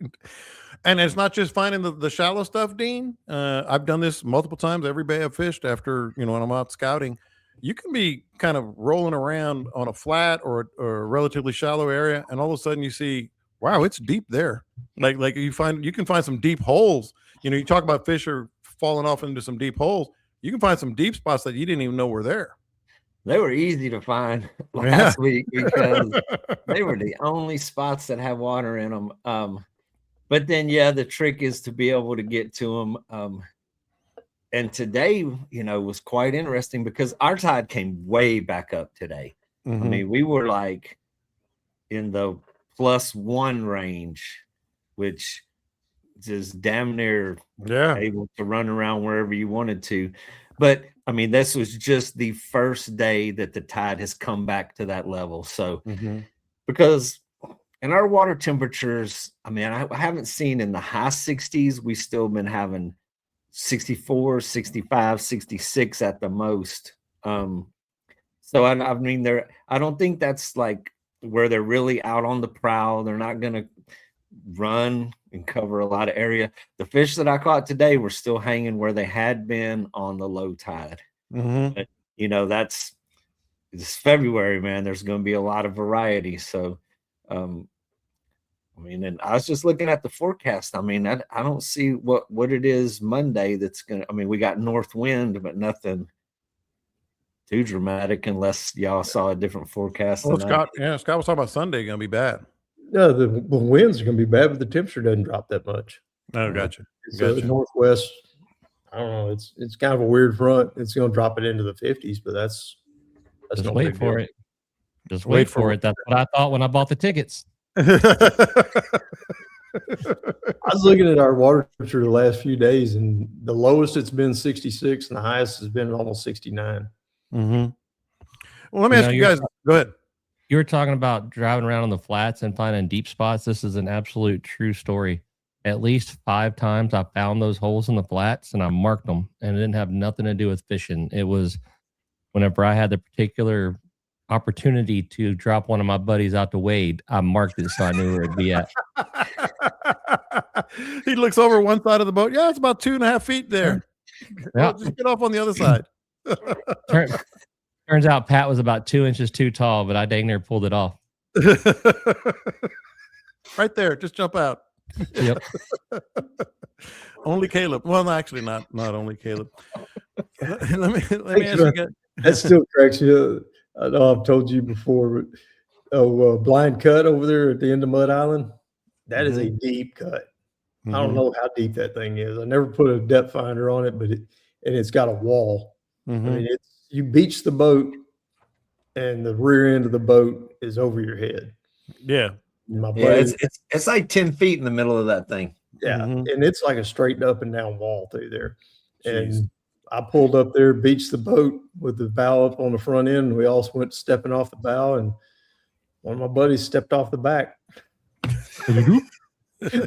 S1: And it's not just finding the shallow stuff, Dean. I've done this multiple times every bay I've fished after, when I'm out scouting. You can be kind of rolling around on a flat or a relatively shallow area, and all of a sudden you see, wow, it's deep there. Like you can find some deep holes. You talk about fish are falling off into some deep holes. You can find some deep spots that you didn't even know were there.
S2: They were easy to find last week because they were the only spots that have water in them. But then, the trick is to be able to get to them. And today, was quite interesting because our tide came way back up today.
S1: Mm-hmm.
S2: I mean, we were like in the +1 range, which is damn near able to run around wherever you wanted to. But I mean, this was just the first day that the tide has come back to that level. So because in our water temperatures, I mean, I haven't seen in the high 60s. We've still been having 64, 65, 66 at the most. So I mean, I don't think that's like where they're really out on the prowl. They're not going to run and cover a lot of area. The fish that I caught today were still hanging where they had been on the low tide. But, it's February, man. There's going to be a lot of variety. So, I mean, and I was just looking at the forecast. I mean, I don't see what it is Monday that's going to, I mean, we got north wind, but nothing too dramatic unless y'all saw a different forecast.
S1: Well, Scott was talking about Sunday going to be bad.
S3: No, the winds are going to be bad, but the temperature doesn't drop that much.
S1: Oh, gotcha.
S3: So northwest, I don't know. It's kind of a weird front. It's going to drop it into the 50s, but that's
S4: just
S3: no
S4: wait for it. Just wait for it. That's what I thought when I bought the tickets.
S3: I was looking at our water temperature the last few days, and the lowest it's been 66, and the highest has been almost 69.
S1: Well, let me ask you guys. Go ahead.
S4: You were talking about driving around on the flats and finding deep spots. This is an absolute true story. At least 5 times I found those holes in the flats and I marked them, and it didn't have nothing to do with fishing. It was whenever I had the particular opportunity to drop one of my buddies out to wade, I marked it so I knew where it'd be at.
S1: He looks over one side of the boat. Yeah, it's about 2.5 feet there. Well, just get off on the other side.
S4: Turns out Pat was about 2 inches too tall, but I dang near pulled it off.
S1: Right there. Just jump out.
S4: Yep.
S1: Only Caleb. Well, actually, not only Caleb. Let me ask you guys.
S3: That still cracks you up. I know I've told you before, but Blind Cut over there at the end of Mud Island, that is a deep cut. I don't know how deep that thing is. I never put a depth finder on it, but it's got a wall. I mean, you beach the boat, and the rear end of the boat is over your head.
S1: Yeah.
S2: It's like 10 feet in the middle of that thing.
S3: Yeah. And it's like a straight up and down wall through there. Jeez. And I pulled up there, beached the boat with the bow up on the front end. And we all went stepping off the bow, and one of my buddies stepped off the back.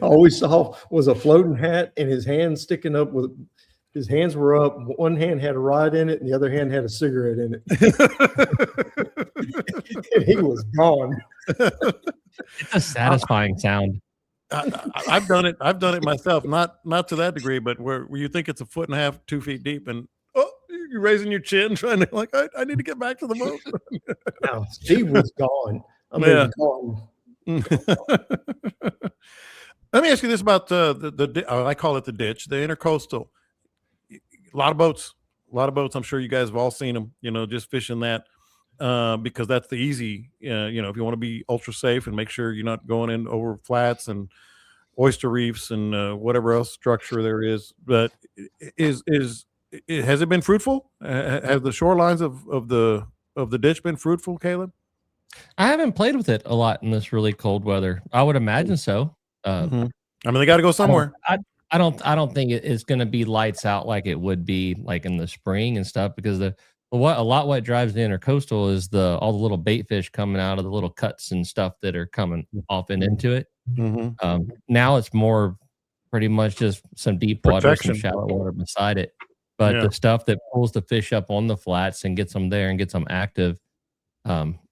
S3: All we saw was a floating hat and his hands sticking up with his hands were up. One hand had a rod in it and the other hand had a cigarette in it. and he was gone.
S4: It's a satisfying sound.
S1: I've done it. I've done it myself, not to that degree, but where you think it's 1.5 2 feet deep, and you're raising your chin, trying to like, I need to get back to the boat.
S3: No, Steve was gone. I mean,
S1: Yeah.
S3: gone.
S1: Let me ask you this about the I call it the ditch, the intercoastal. A lot of boats. I'm sure you guys have all seen them. Just fishing that. Because that's the easy, if you want to be ultra safe and make sure you're not going in over flats and oyster reefs and whatever else structure there is. But has it been fruitful? Have the shorelines of the ditch been fruitful, Caleb?
S4: I haven't played with it a lot in this really cold weather. I would imagine so.
S1: I mean, they got to go somewhere.
S4: I don't think it's going to be lights out like it would be like in the spring and stuff, because what drives the intercoastal is all the little bait fish coming out of the little cuts and stuff that are coming off and into it. Now it's more pretty much just some deep water, some shallow water beside it. But the stuff that pulls the fish up on the flats and gets them there and gets them active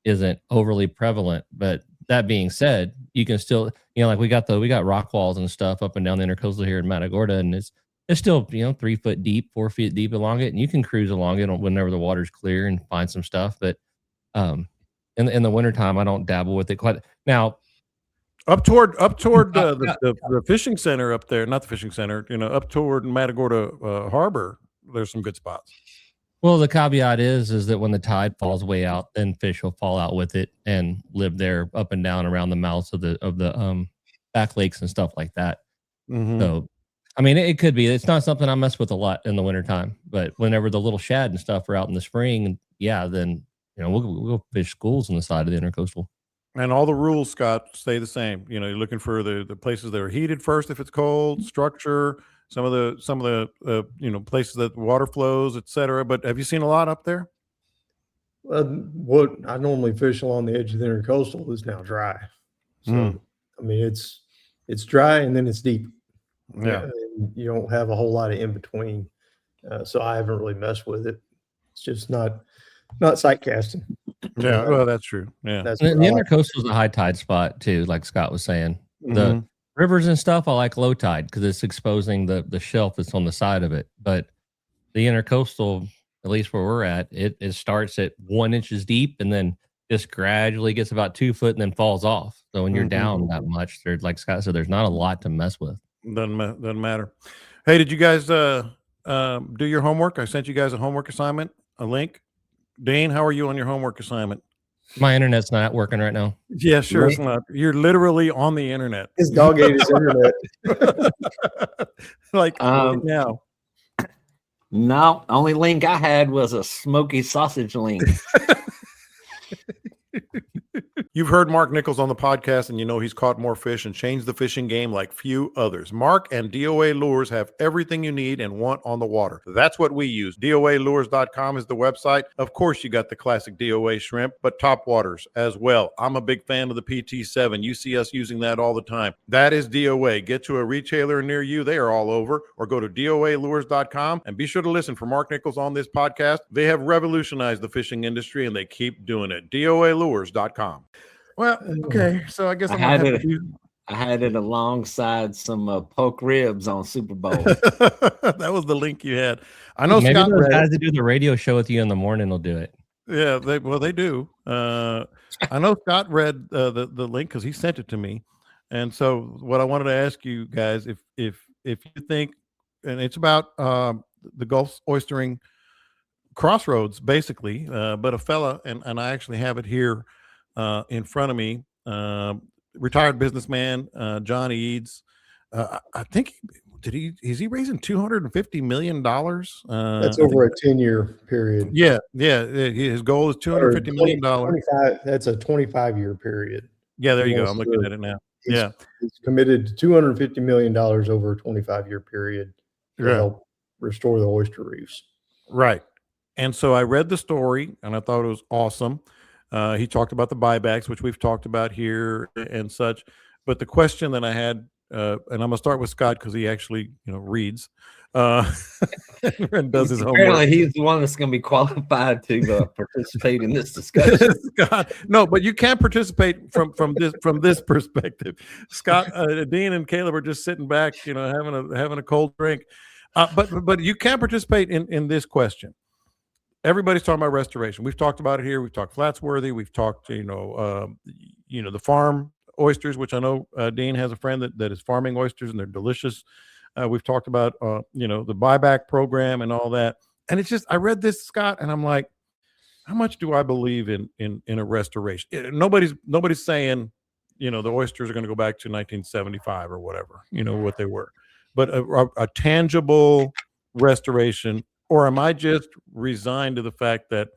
S4: isn't overly prevalent. But that being said, you can still, like we got rock walls and stuff up and down the intercoastal here in Matagorda, and it's still 3 foot deep, 4 feet deep along it, and you can cruise along it whenever the water's clear and find some stuff. But in the wintertime, I don't dabble with it quite now.
S1: Up toward the fishing center up there, not the fishing center, up toward Matagorda Harbor, there's some good spots.
S4: Well, the caveat is that when the tide falls way out, then fish will fall out with it and live there up and down around the mouths of the back lakes and stuff like that. So, I mean, it could be. It's not something I mess with a lot in the wintertime, but whenever the little shad and stuff are out in the spring, then we'll fish schools on the side of the intercoastal.
S1: And all the rules, Scott, stay the same. You're looking for the places that are heated first if it's cold, structure, some of the places that water flows, etc. But have you seen a lot up there?
S3: What I normally fish along the edge of the intercoastal is now dry. So I mean, it's dry and then it's deep.
S1: Yeah,
S3: you don't have a whole lot of in between. So I haven't really messed with it. It's just not sight casting.
S1: Yeah, well, that's true. Yeah,
S4: the intercoastal is a high tide spot too, like Scott was saying. The rivers and stuff, I like low tide because it's exposing the shelf that's on the side of it. But the intercoastal, at least where we're at, it starts at 1 inches deep and then just gradually gets about 2 foot and then falls off. So when you're down that much, there's, like Scott said, there's not a lot to mess with.
S1: Doesn't matter. Hey, did you guys do your homework? I sent you guys a homework assignment, a link. Dane, how are you on your homework assignment?
S4: My internet's not working right now.
S1: Yeah, sure. It's not. You're literally on the internet.
S3: His dog ate his internet.
S1: Like now.
S2: No, only link I had was a smoky sausage link.
S1: You've heard Mark Nichols on the podcast, and he's caught more fish and changed the fishing game like few others. Mark and DOA Lures have everything you need and want on the water. That's what we use. DOALures.com is the website. Of course, you got the classic DOA shrimp, but top waters as well. I'm a big fan of the PT7. You see us using that all the time. That is DOA. Get to a retailer near you. They are all over. Or go to DOALures.com and be sure to listen for Mark Nichols on this podcast. They have revolutionized the fishing industry, and they keep doing it. DOALures.com. Well, okay, so I guess I
S2: had it alongside some poke ribs on Super Bowl.
S1: That was the link you had. I know
S4: maybe
S1: Scott
S4: those guys that do the radio show with you in the morning will do it.
S1: Yeah, they do. I know Scott read the link because he sent it to me, and so what I wanted to ask you guys, if you think, and it's about the Gulf oystering crossroads, basically, but a fella, and I actually have it here in front of me, retired businessman John Eads. I think is he raising $250 million?
S3: That's over a 10-year period.
S1: Yeah. His goal is $250 million.
S3: That's a 25-year period.
S1: Yeah, there you go. I'm looking at it now.
S3: He's committed to $250 million over a 25-year period to help restore the oyster reefs.
S1: Right. And so I read the story and I thought it was awesome. He talked about the buybacks, which we've talked about here and such. But the question that I had and I'm gonna start with Scott because he actually, reads and does his homework.
S2: Apparently, he's the one that's going to be qualified to participate in this discussion.
S1: Scott, no, but you can't participate from this perspective. Scott, Dean, and Caleb are just sitting back, having a cold drink. But you can't participate in this question. Everybody's talking about restoration. We've talked about it here. We've talked Flatsworthy. We've talked, the farm oysters, which I know Dean has a friend that is farming oysters, and they're delicious. We've talked about, the buyback program and all that. And it's just, I read this, Scott, and I'm like, how much do I believe in a restoration? Nobody's saying, the oysters are going to go back to 1975 or whatever, what they were. But a tangible restoration, or am I just resigned to the fact that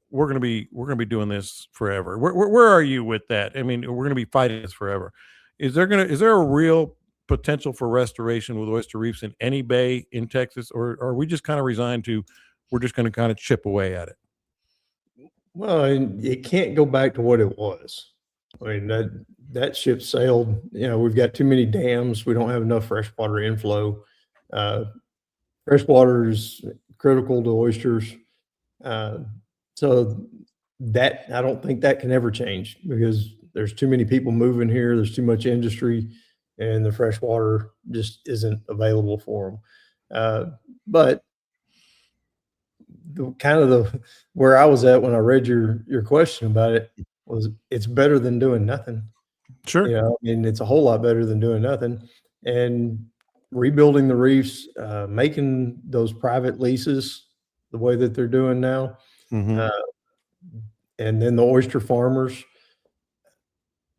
S1: we're going to be doing this forever? Where are you with that? I mean, we're going to be fighting this forever. Is there a real potential for restoration with oyster reefs in any bay in Texas, or are we just kind of resigned to, we're just going to kind of chip away at it?
S3: Well, it can't go back to what it was. I mean, that ship sailed. We've got too many dams. We don't have enough freshwater inflow. Freshwater is critical to oysters. So that, I don't think that can ever change, because there's too many people moving here. There's too much industry, and the freshwater just isn't available for them. But where I was at when I read your question about it was, it's better than doing nothing.
S1: Sure.
S3: It's a whole lot better than doing nothing. And rebuilding the reefs, making those private leases the way that they're doing now.
S1: Mm-hmm.
S3: And then the oyster farmers,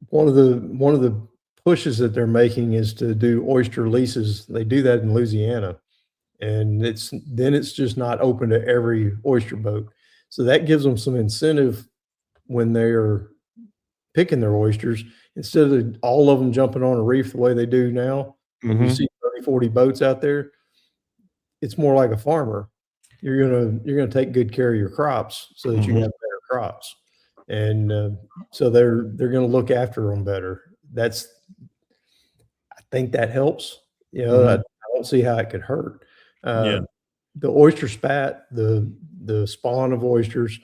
S3: one of the pushes that they're making is to do oyster leases. They do that in Louisiana, and it's just not open to every oyster boat. So that gives them some incentive when they're picking their oysters, instead of all of them jumping on a reef the way they do now.
S1: Mm-hmm.
S3: You see 30, 40 boats out there. It's more like a farmer. You're gonna take good care of your crops so that you have better crops, and so they're gonna look after them better. I think that helps. I don't see how it could hurt. The oyster spat, the spawn of oysters,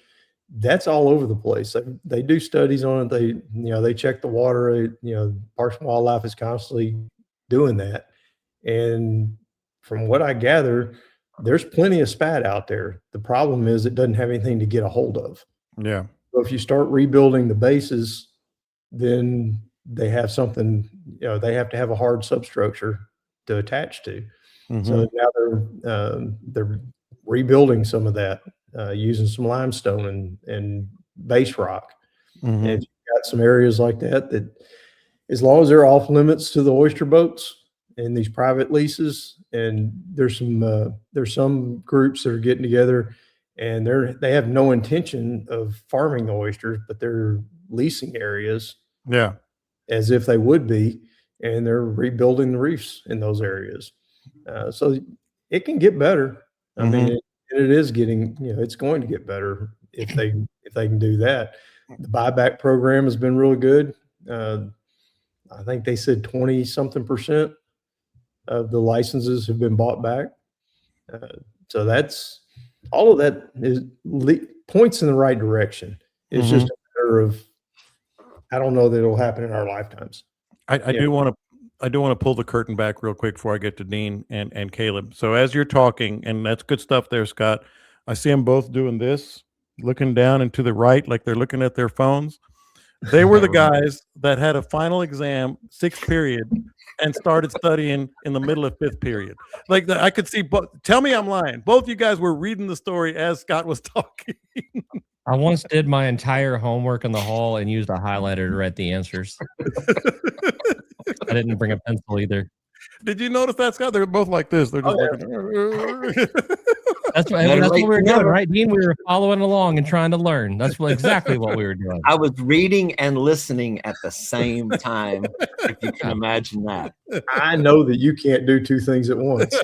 S3: that's all over the place. They do studies on it. They check the water. Parks and Wildlife is constantly doing that, and from what I gather, there's plenty of spat out there. The problem is it doesn't have anything to get a hold of.
S1: Yeah.
S3: So if you start rebuilding the bases, then they have something, they have to have a hard substructure to attach to.
S1: Mm-hmm.
S3: So now they're rebuilding some of that, using some limestone and base rock.
S1: Mm-hmm. And
S3: you've got some areas like that, as long as they're off limits to the oyster boats and these private leases, and there's some groups that are getting together, and they have no intention of farming the oysters, but they're leasing areas, as if they would be, and they're rebuilding the reefs in those areas. So it can get better. I mean, it is getting, it's going to get better if they can do that. The buyback program has been really good. I think they said 20-something% of the licenses have been bought back. So that's all of that points in the right direction. It's just a matter of, I don't know that it'll happen in our lifetimes.
S1: I do want to pull the curtain back real quick before I get to Dean and Caleb. So as you're talking, and that's good stuff there, Scott, I see them both doing this, looking down and to the right, like they're looking at their phones. They were the guys that had a final exam, 6th period, and started studying in the middle of 5th period. Like I could see, tell me I'm lying. Both you guys were reading the story as Scott was talking.
S4: I once did my entire homework in the hall and used a highlighter to write the answers. I didn't bring a pencil either.
S1: Did you notice that, Scott? They're both like this. They're just looking.
S4: That's what we were doing, right, Dean? We were following along and trying to learn. That's exactly what we were doing.
S2: I was reading and listening at the same time, if you can imagine that.
S3: I know that you can't do two things at once.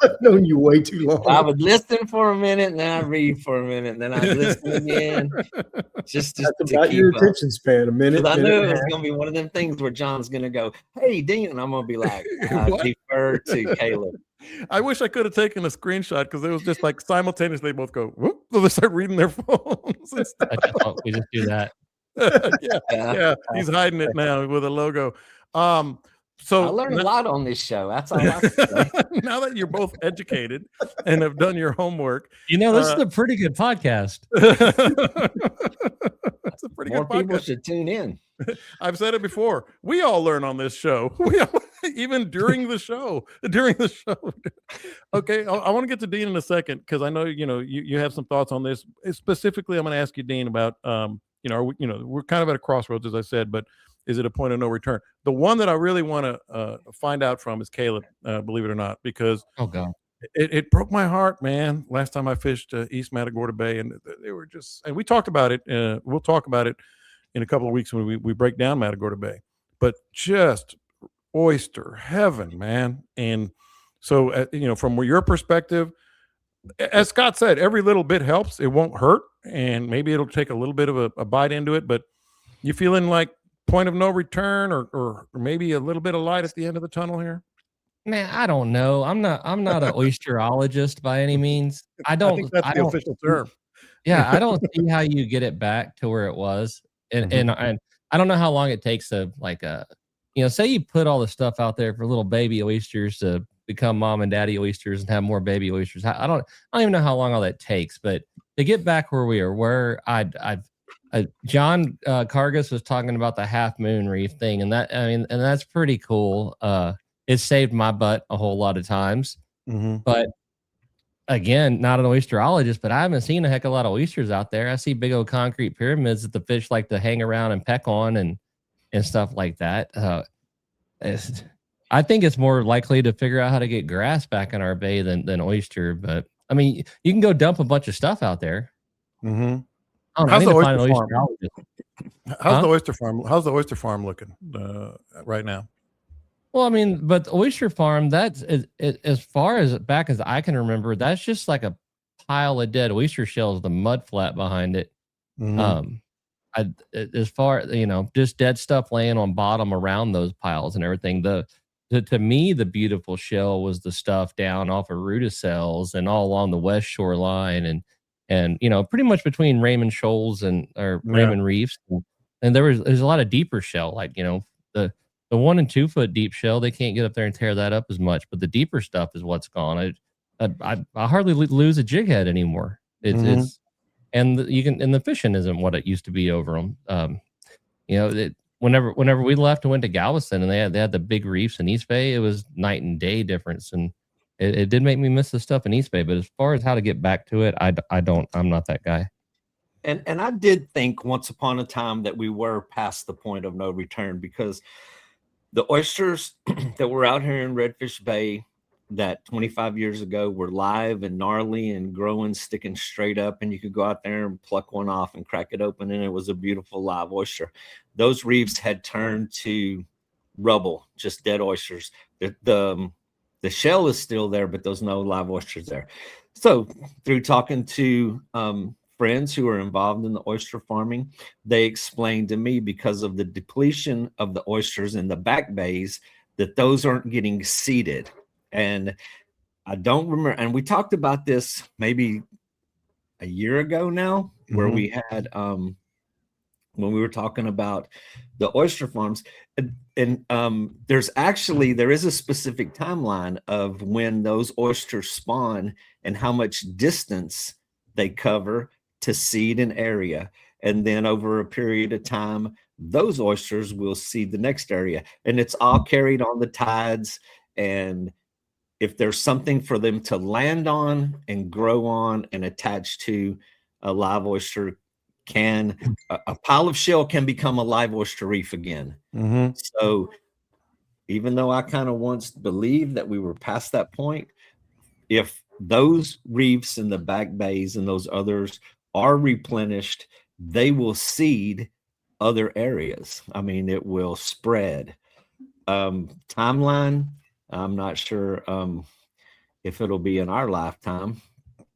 S3: I've known you way too long.
S2: I would listen for a minute, and then I'd read for a minute, and then I'd listen again. Just to
S3: about your attention span, a minute.
S2: I knew it was going to be one of them things where John's going to go, "Hey, Dean," and I'm going to be like, "I defer to Caleb."
S1: I wish I could have taken a screenshot because it was just like simultaneously they both go, whoop, so they start reading their phones.
S4: We just do that.
S1: Yeah, he's hiding it now with a logo. So
S2: I learned a lot on this show. That's all I can say.
S1: Now that you're both educated and have done your homework,
S4: this is a pretty good podcast.
S1: That's a pretty
S2: More
S1: good podcast.
S2: people should tune in.
S1: I've said it before. We all learn on this show. Even during the show. Okay, I want to get to Dean in a second because I know you have some thoughts on this. Specifically, I'm going to ask you, Dean, about we're kind of at a crossroads, as I said, but is it a point of no return? The one that I really want to find out from is Caleb, believe it or not, because it broke my heart, man. Last time I fished East Matagorda Bay, and they were just, and we talked about it. We'll talk about it in a couple of weeks when we break down Matagorda Bay, but just oyster heaven, man. And so, from your perspective, as Scott said, every little bit helps. It won't hurt, and maybe it'll take a little bit of a bite into it, but you feeling like point of no return or maybe a little bit of light at the end of the tunnel here?
S4: Man, I don't know. I'm not an oysterologist by any means. I think
S1: that's the official term.
S4: Yeah, I don't see how you get it back to where it was. And I don't know how long it takes to say you put all the stuff out there for little baby oysters to become mom and daddy oysters and have more baby oysters. I don't even know how long all that takes, but to get back where we are, John Cargus was talking about the half moon reef thing, and that's pretty cool. It saved my butt a whole lot of times, but again, not an oysterologist, but I haven't seen a heck of a lot of oysters out there. I see big old concrete pyramids that the fish like to hang around and peck on and stuff like that. I think it's more likely to figure out how to get grass back in our bay than oyster. But I mean, you can go dump a bunch of stuff out there.
S1: How's the oyster farm? How's the oyster farm looking right now?
S4: Well, I mean, but the oyster farm, that's as far as back as I can remember, that's just like a pile of dead oyster shells, the mud flat behind it. As far, just dead stuff laying on bottom around those piles and everything. To me, the beautiful shell was the stuff down off of Rudicells and all along the west shoreline and pretty much between Raymond Shoals Raymond Reefs. And there's a lot of deeper shell, like, the 1 and 2 foot deep shell, they can't get up there and tear that up as much, but the deeper stuff is what's gone. I hardly lose a jig head anymore. It's and the fishing isn't what it used to be over them. Whenever we left and went to Galveston and they had the big reefs in East Bay, it was night and day difference, and it did make me miss the stuff in East Bay. But as far as how to get back to it, I'm not that guy.
S2: And I did think once upon a time that we were past the point of no return, because the oysters that were out here in Redfish Bay that 25 years ago were live and gnarly and growing, sticking straight up, and you could go out there and pluck one off and crack it open, and it was a beautiful live oyster. Those reefs had turned to rubble, just dead oysters. The shell is still there, but there's no live oysters there. So through talking to friends who are involved in the oyster farming, they explained to me, because of the depletion of the oysters in the back bays, that those aren't getting seeded. And I don't remember, and we talked about this maybe a year ago now, where we had when we were talking about the oyster farms, and there is a specific timeline of when those oysters spawn and how much distance they cover to seed an area. And then over a period of time, those oysters will seed the next area. And it's all carried on the tides. And if there's something for them to land on and grow on and attach to, a live oyster a pile of shell can become a live oyster reef again. So even though I kind of once believed that we were past that point, if those reefs in the back bays and those others are replenished, they will seed other areas. I mean, it will spread. Timeline, I'm not sure if it'll be in our lifetime.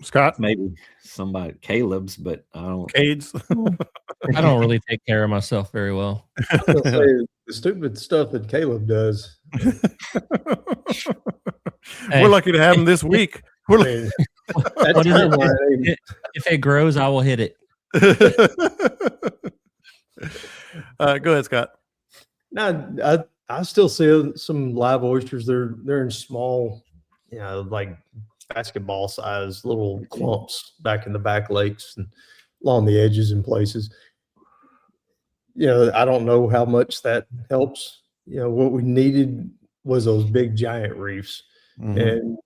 S1: Scott,
S2: maybe somebody Caleb's, but I don't.
S1: Cades.
S4: I don't really take care of myself very well.
S3: I was gonna say the stupid stuff that Caleb does.
S1: We're lucky to have him this week.
S3: I mean,
S4: What is it? If it grows, I will hit it.
S1: Go ahead, Scott.
S3: No, I still see some live oysters. They're in small, like basketball size little clumps back in the back lakes and along the edges in places. I don't know how much that helps. What we needed was those big giant reefs.
S1: Mm-hmm.
S3: And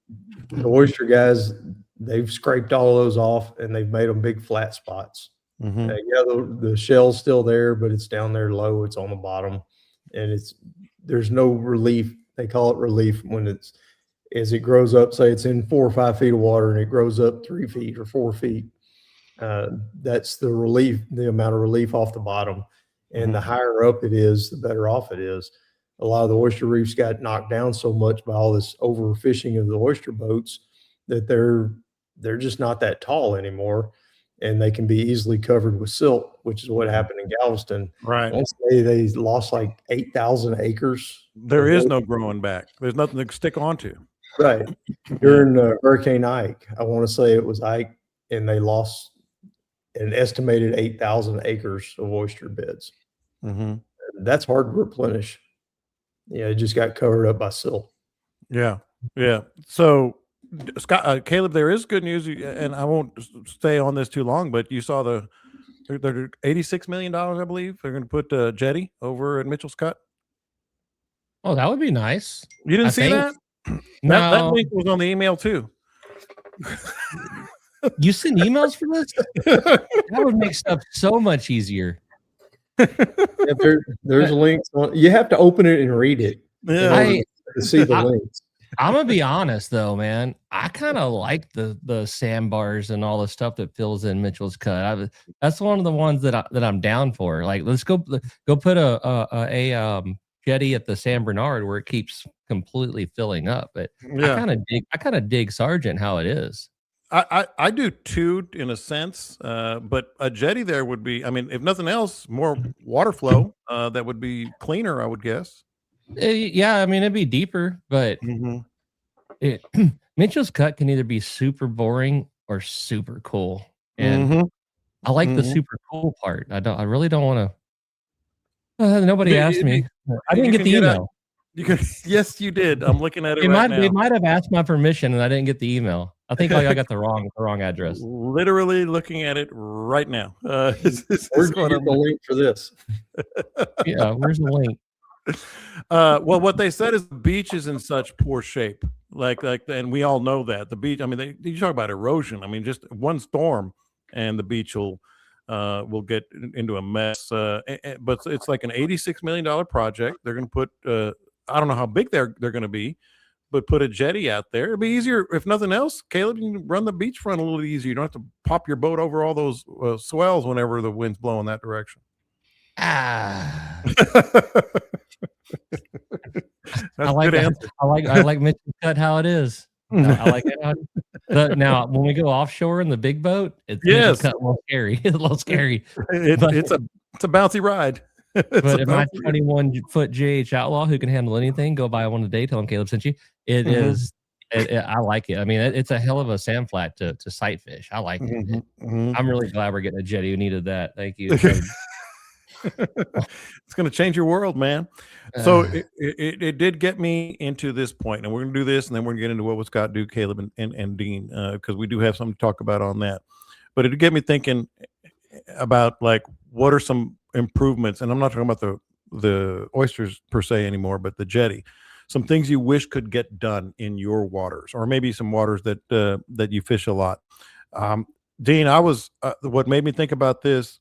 S3: the oyster guys, they've scraped all those off and they've made them big flat spots.
S1: Mm-hmm.
S3: The shell's still there, but it's down there low. It's on the bottom, and there's no relief. They call it relief when as it grows up. Say it's in 4 or 5 feet of water and it grows up 3 feet or 4 feet. That's the relief, the amount of relief off the bottom. And the higher up it is, the better off it is. A lot of the oyster reefs got knocked down so much by all this overfishing of the oyster boats that they're just not that tall anymore, and they can be easily covered with silt, which is what happened in Galveston.
S1: Right.
S3: Once they lost like 8,000 acres.
S1: There is no growing back. There's nothing to stick onto.
S3: Right. During Hurricane Ike, I want to say it was Ike, and they lost an estimated 8,000 acres of oyster beds.
S1: Mm-hmm.
S3: That's hard to replenish. It just got covered up by silt.
S1: Yeah. So, Scott, Caleb, there is good news, and I won't stay on this too long, but you saw they're $86 million, I believe. They're going to put a jetty over at Mitchell's Cut.
S4: Oh, that would be nice.
S1: You didn't see that?
S4: No.
S1: That link was on the email too.
S4: You send emails for this? That would make stuff so much easier.
S3: There's links on. You have to open it and read it.
S1: Yeah,
S3: to see the links.
S4: I'm gonna be honest though, man. I kind of like the sandbars and all the stuff that fills in Mitchell's Cut. That's one of the ones that I'm down for. Like, let's go put a jetty at the San Bernard where it keeps completely filling up. But I kind of dig Sargent how it is.
S1: I do too, in a sense, but a jetty there would be, I mean, if nothing else, more water flow, that would be cleaner, I would guess.
S4: Yeah, I mean, it'd be deeper, but Mitchell's Cut can either be super boring or super cool, and I like the super cool part. I really don't want to. Nobody asked me. I didn't get the email.
S1: Yes, you did. I'm looking at it right now.
S4: They might have asked my permission, and I didn't get the email. I think I got the wrong address.
S1: Literally looking at it right now.
S3: Where's the link for this?
S4: Yeah, where's the link?
S1: Well, what they said is the beach is in such poor shape. Like, and we all know that the beach. I mean, you talk about erosion. I mean, just one storm, and the beach will get into a mess. But it's like an $86 million project. They're going to put. I don't know how big they're going to be, but put a jetty out there. It'd be easier, if nothing else, Caleb, you can run the beachfront a little easier. You don't have to pop your boat over all those swells whenever the wind's blowing that direction.
S4: I like Mitchell's Cut how it is. I like it. But now, when we go offshore in the big boat, it's Cut a little scary. It's a little scary.
S1: It's a bouncy ride.
S4: But if my 21-foot JH Outlaw who can handle anything, go buy one today. Tell him Caleb sent you. It is. I like it. I mean, it's a hell of a sand flat to sight fish. I like it. I'm really glad we're getting a jetty. We needed that. Thank you.
S1: It's going to change your world, man. So it did get me into this point, and we're going to do this, and then we're going to get into what would Scott do, Caleb and Dean, because we do have something to talk about on that. But it did get me thinking about, like, what are some improvements, and I'm not talking about the oysters per se anymore, but the jetty. Some things you wish could get done in your waters, or maybe some waters that you fish a lot. Dean, what made me think about this.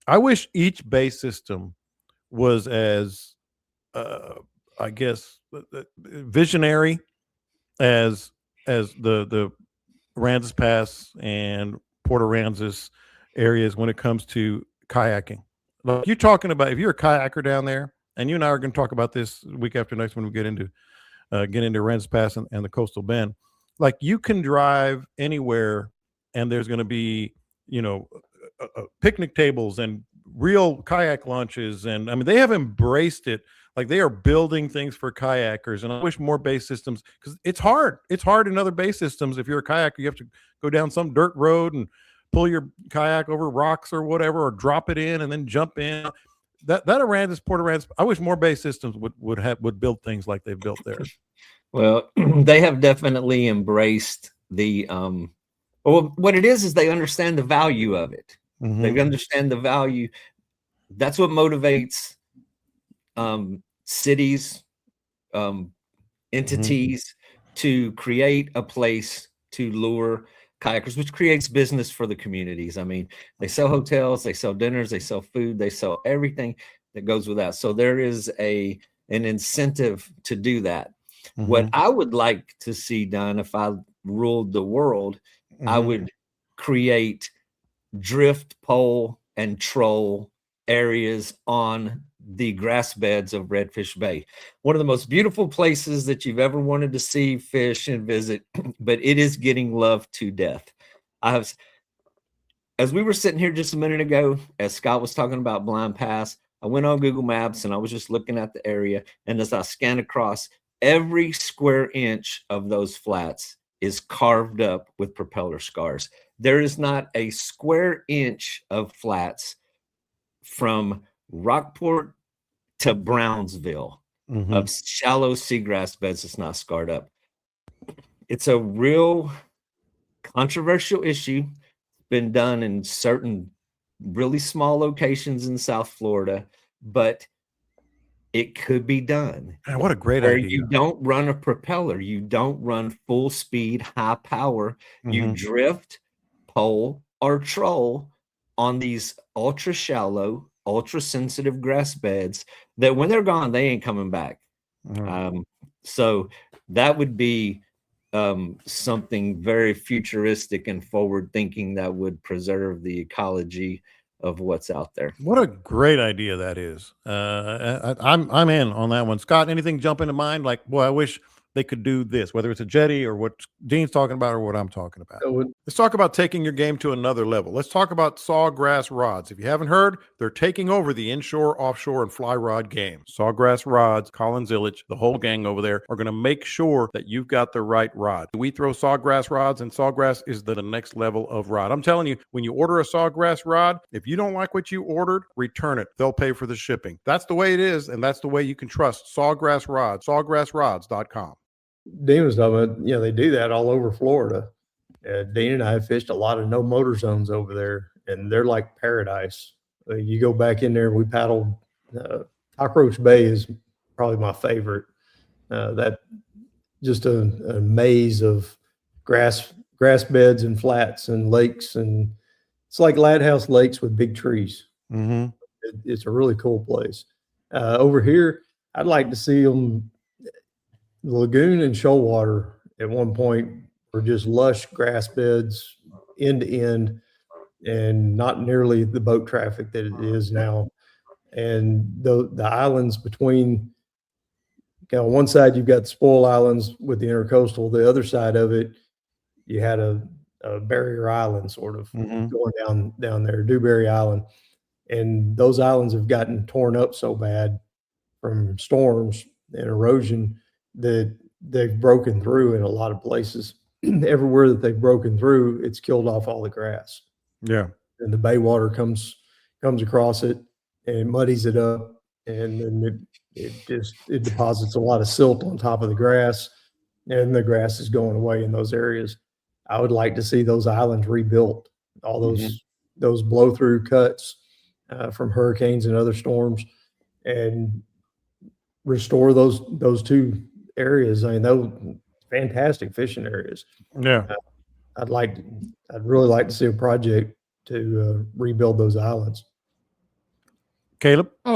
S1: I wish each bay system was as, I guess, visionary as the Aransas Pass and Port Aransas areas when it comes to kayaking. Like you're talking about, if you're a kayaker down there, and you and I are going to talk about this week after next when we get into Aransas Pass and the coastal bend. Like you can drive anywhere, and there's going to be, picnic tables and real kayak launches, and I mean they have embraced it. Like they are building things for kayakers, and I wish more bay systems, because it's hard. It's hard in other bay systems. If you're a kayaker, you have to go down some dirt road and pull your kayak over rocks or whatever, or drop it in and then jump in. That Aransas, Port Aransas, I wish more bay systems would build things like they've built there.
S2: Well, they have definitely embraced the well, what it is they understand the value of it.
S1: Mm-hmm.
S2: They understand the value. That's what motivates cities, entities to create a place to lure kayakers, which creates business for the communities. I mean, they sell hotels, they sell dinners, they sell food, they sell everything that goes with that. So there is an incentive to do that.
S1: Mm-hmm.
S2: What I would like to see done if I ruled the world, I would create drift, pole, and troll areas on the grass beds of Redfish Bay. One of the most beautiful places that you've ever wanted to see, fish, and visit, but it is getting loved to death. As we were sitting here just a minute ago, as Scott was talking about Blind Pass, I went on Google Maps and I was just looking at the area, and as I scanned across, every square inch of those flats is carved up with propeller scars. There is not a square inch of flats from Rockport to Brownsville of shallow seagrass beds that's not scarred up. It's a real controversial issue. Been done in certain really small locations in South Florida, but it could be done.
S1: Man, what a great
S2: idea.
S1: idea.
S2: You don't run a propeller. You don't run full speed, high power. You drift, pole, or troll on these ultra shallow, ultra sensitive grass beds that when they're gone, they ain't coming back. So that would be something very futuristic and forward thinking that would preserve the ecology of what's out there.
S1: What a great idea that is. I'm in on that one. Scott, anything jump into mind? Like, boy, I wish they could do this, whether it's a jetty or what Dean's talking about or what I'm talking about. Let's talk about taking your game to another level. Let's talk about Sawgrass Rods. If you haven't heard, they're taking over the inshore, offshore, and fly rod game. Sawgrass Rods, Colin Zillich, the whole gang over there are going to make sure that you've got the right rod. We throw Sawgrass rods, and Sawgrass is the next level of rod. I'm telling you, when you order a Sawgrass rod, if you don't like what you ordered, return it. They'll pay for the shipping. That's the way it is, and that's the way you can trust Sawgrass Rods, sawgrassrods.com.
S3: Dean was talking about, they do that all over Florida. Dean and I have fished a lot of no motor zones over there, and they're like paradise. You go back in there, we paddled. Cockroach Bay is probably my favorite. That just a maze of grass beds and flats and lakes, and it's like Lighthouse Lakes with big trees. It's a really cool place. Over here, I'd like to see them. The lagoon and shoal water at one point were just lush grass beds end to end, and not nearly the boat traffic that it is now. And the islands between, on one side you've got the Spoil Islands with the intercoastal, the other side of it you had a barrier island sort of going down there, Dewberry Island, and those islands have gotten torn up so bad from storms and erosion that they've broken through in a lot of places. Everywhere that they've broken through, it's killed off all the grass.
S1: Yeah.
S3: And the bay water comes across it and muddies it up, and then it deposits a lot of silt on top of the grass, and the grass is going away in those areas. I would like to see those islands rebuilt, all those blow through cuts from hurricanes and other storms, and restore those two areas. I mean, those fantastic fishing areas.
S1: Yeah.
S3: I'd really like to see a project to rebuild those islands.
S1: Caleb?
S4: I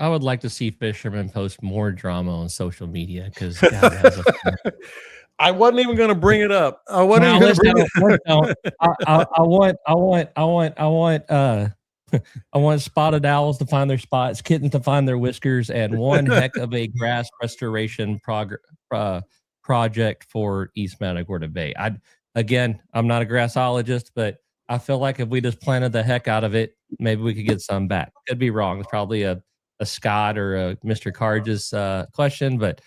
S4: would like to see fishermen post more drama on social media, because
S1: I wasn't even going to bring it up. I wasn't even going to bring it up.
S4: I want spotted owls to find their spots, kittens to find their whiskers, and one heck of a grass restoration project for East Matagorda Bay. I'm not a grassologist, but I feel like if we just planted the heck out of it, maybe we could get some back. Could be wrong. It's probably a Scott or a Mr. Carge's question, but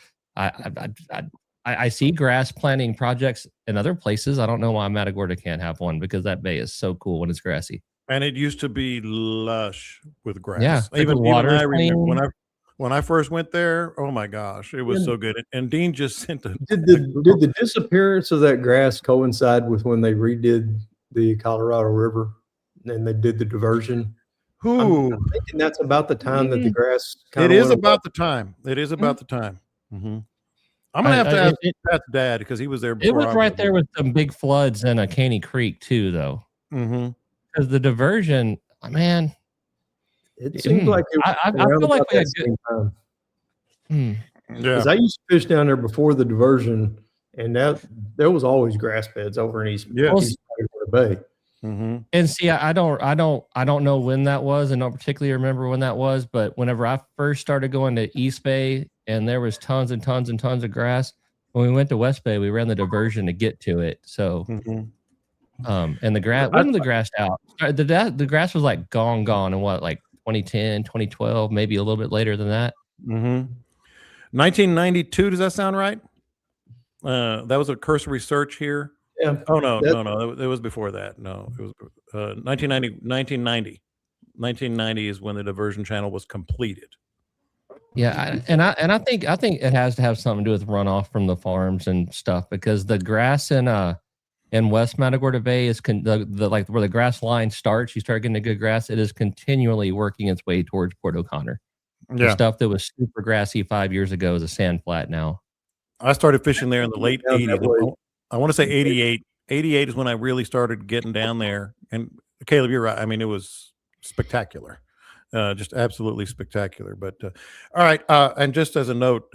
S4: I see grass planting projects in other places. I don't know why Matagorda can't have one, because that bay is so cool when it's grassy.
S1: And it used to be lush with grass.
S4: Yeah,
S1: even I remember when I first went there. Oh my gosh, it was so good. And Dean just sent a.
S3: Did the disappearance of that grass coincide with when they redid the Colorado River and they did the diversion? I'm thinking that's about the time that the grass.
S1: It is about the time. It is about the time. Mm-hmm. I'm gonna have to ask Pat's dad, because he was there before.
S4: It was right there with some big floods in a Caney Creek too, though.
S1: Mm-hmm.
S4: Because the diversion, man,
S3: it seems like
S4: I feel like we had good
S3: time.
S1: Yeah,
S3: because I used to fish down there before the diversion, and there was always grass beds over in East Matagorda Bay.
S1: Mm-hmm.
S4: And see, I don't know when that was, and don't particularly remember when that was. But whenever I first started going to East Bay, and there was tons and tons and tons of grass. When we went to West Bay, we ran the diversion to get to it. So, and the grass wasn't the grass out. The grass was like gone in what, like 2010, 2012, maybe a little bit later than that.
S1: 1992. Does that sound right? That was a cursory search here.
S3: Yeah.
S1: Oh no. It was before that. No, it was 1990. 1990 is when the diversion channel was completed.
S4: Yeah, I think it has to have something to do with runoff from the farms and stuff, because the grass in West Matagorda Bay is like where the grass line starts. You start getting a good grass. It is continually working its way towards Port O'Connor.
S1: Yeah.
S4: The stuff that was super grassy 5 years ago is a sand flat now.
S1: I started fishing there in the late 80s. I want to say 88. 88 is when I really started getting down there. And Caleb, you're right. I mean, it was spectacular. Just absolutely spectacular. But all right. And just as a note,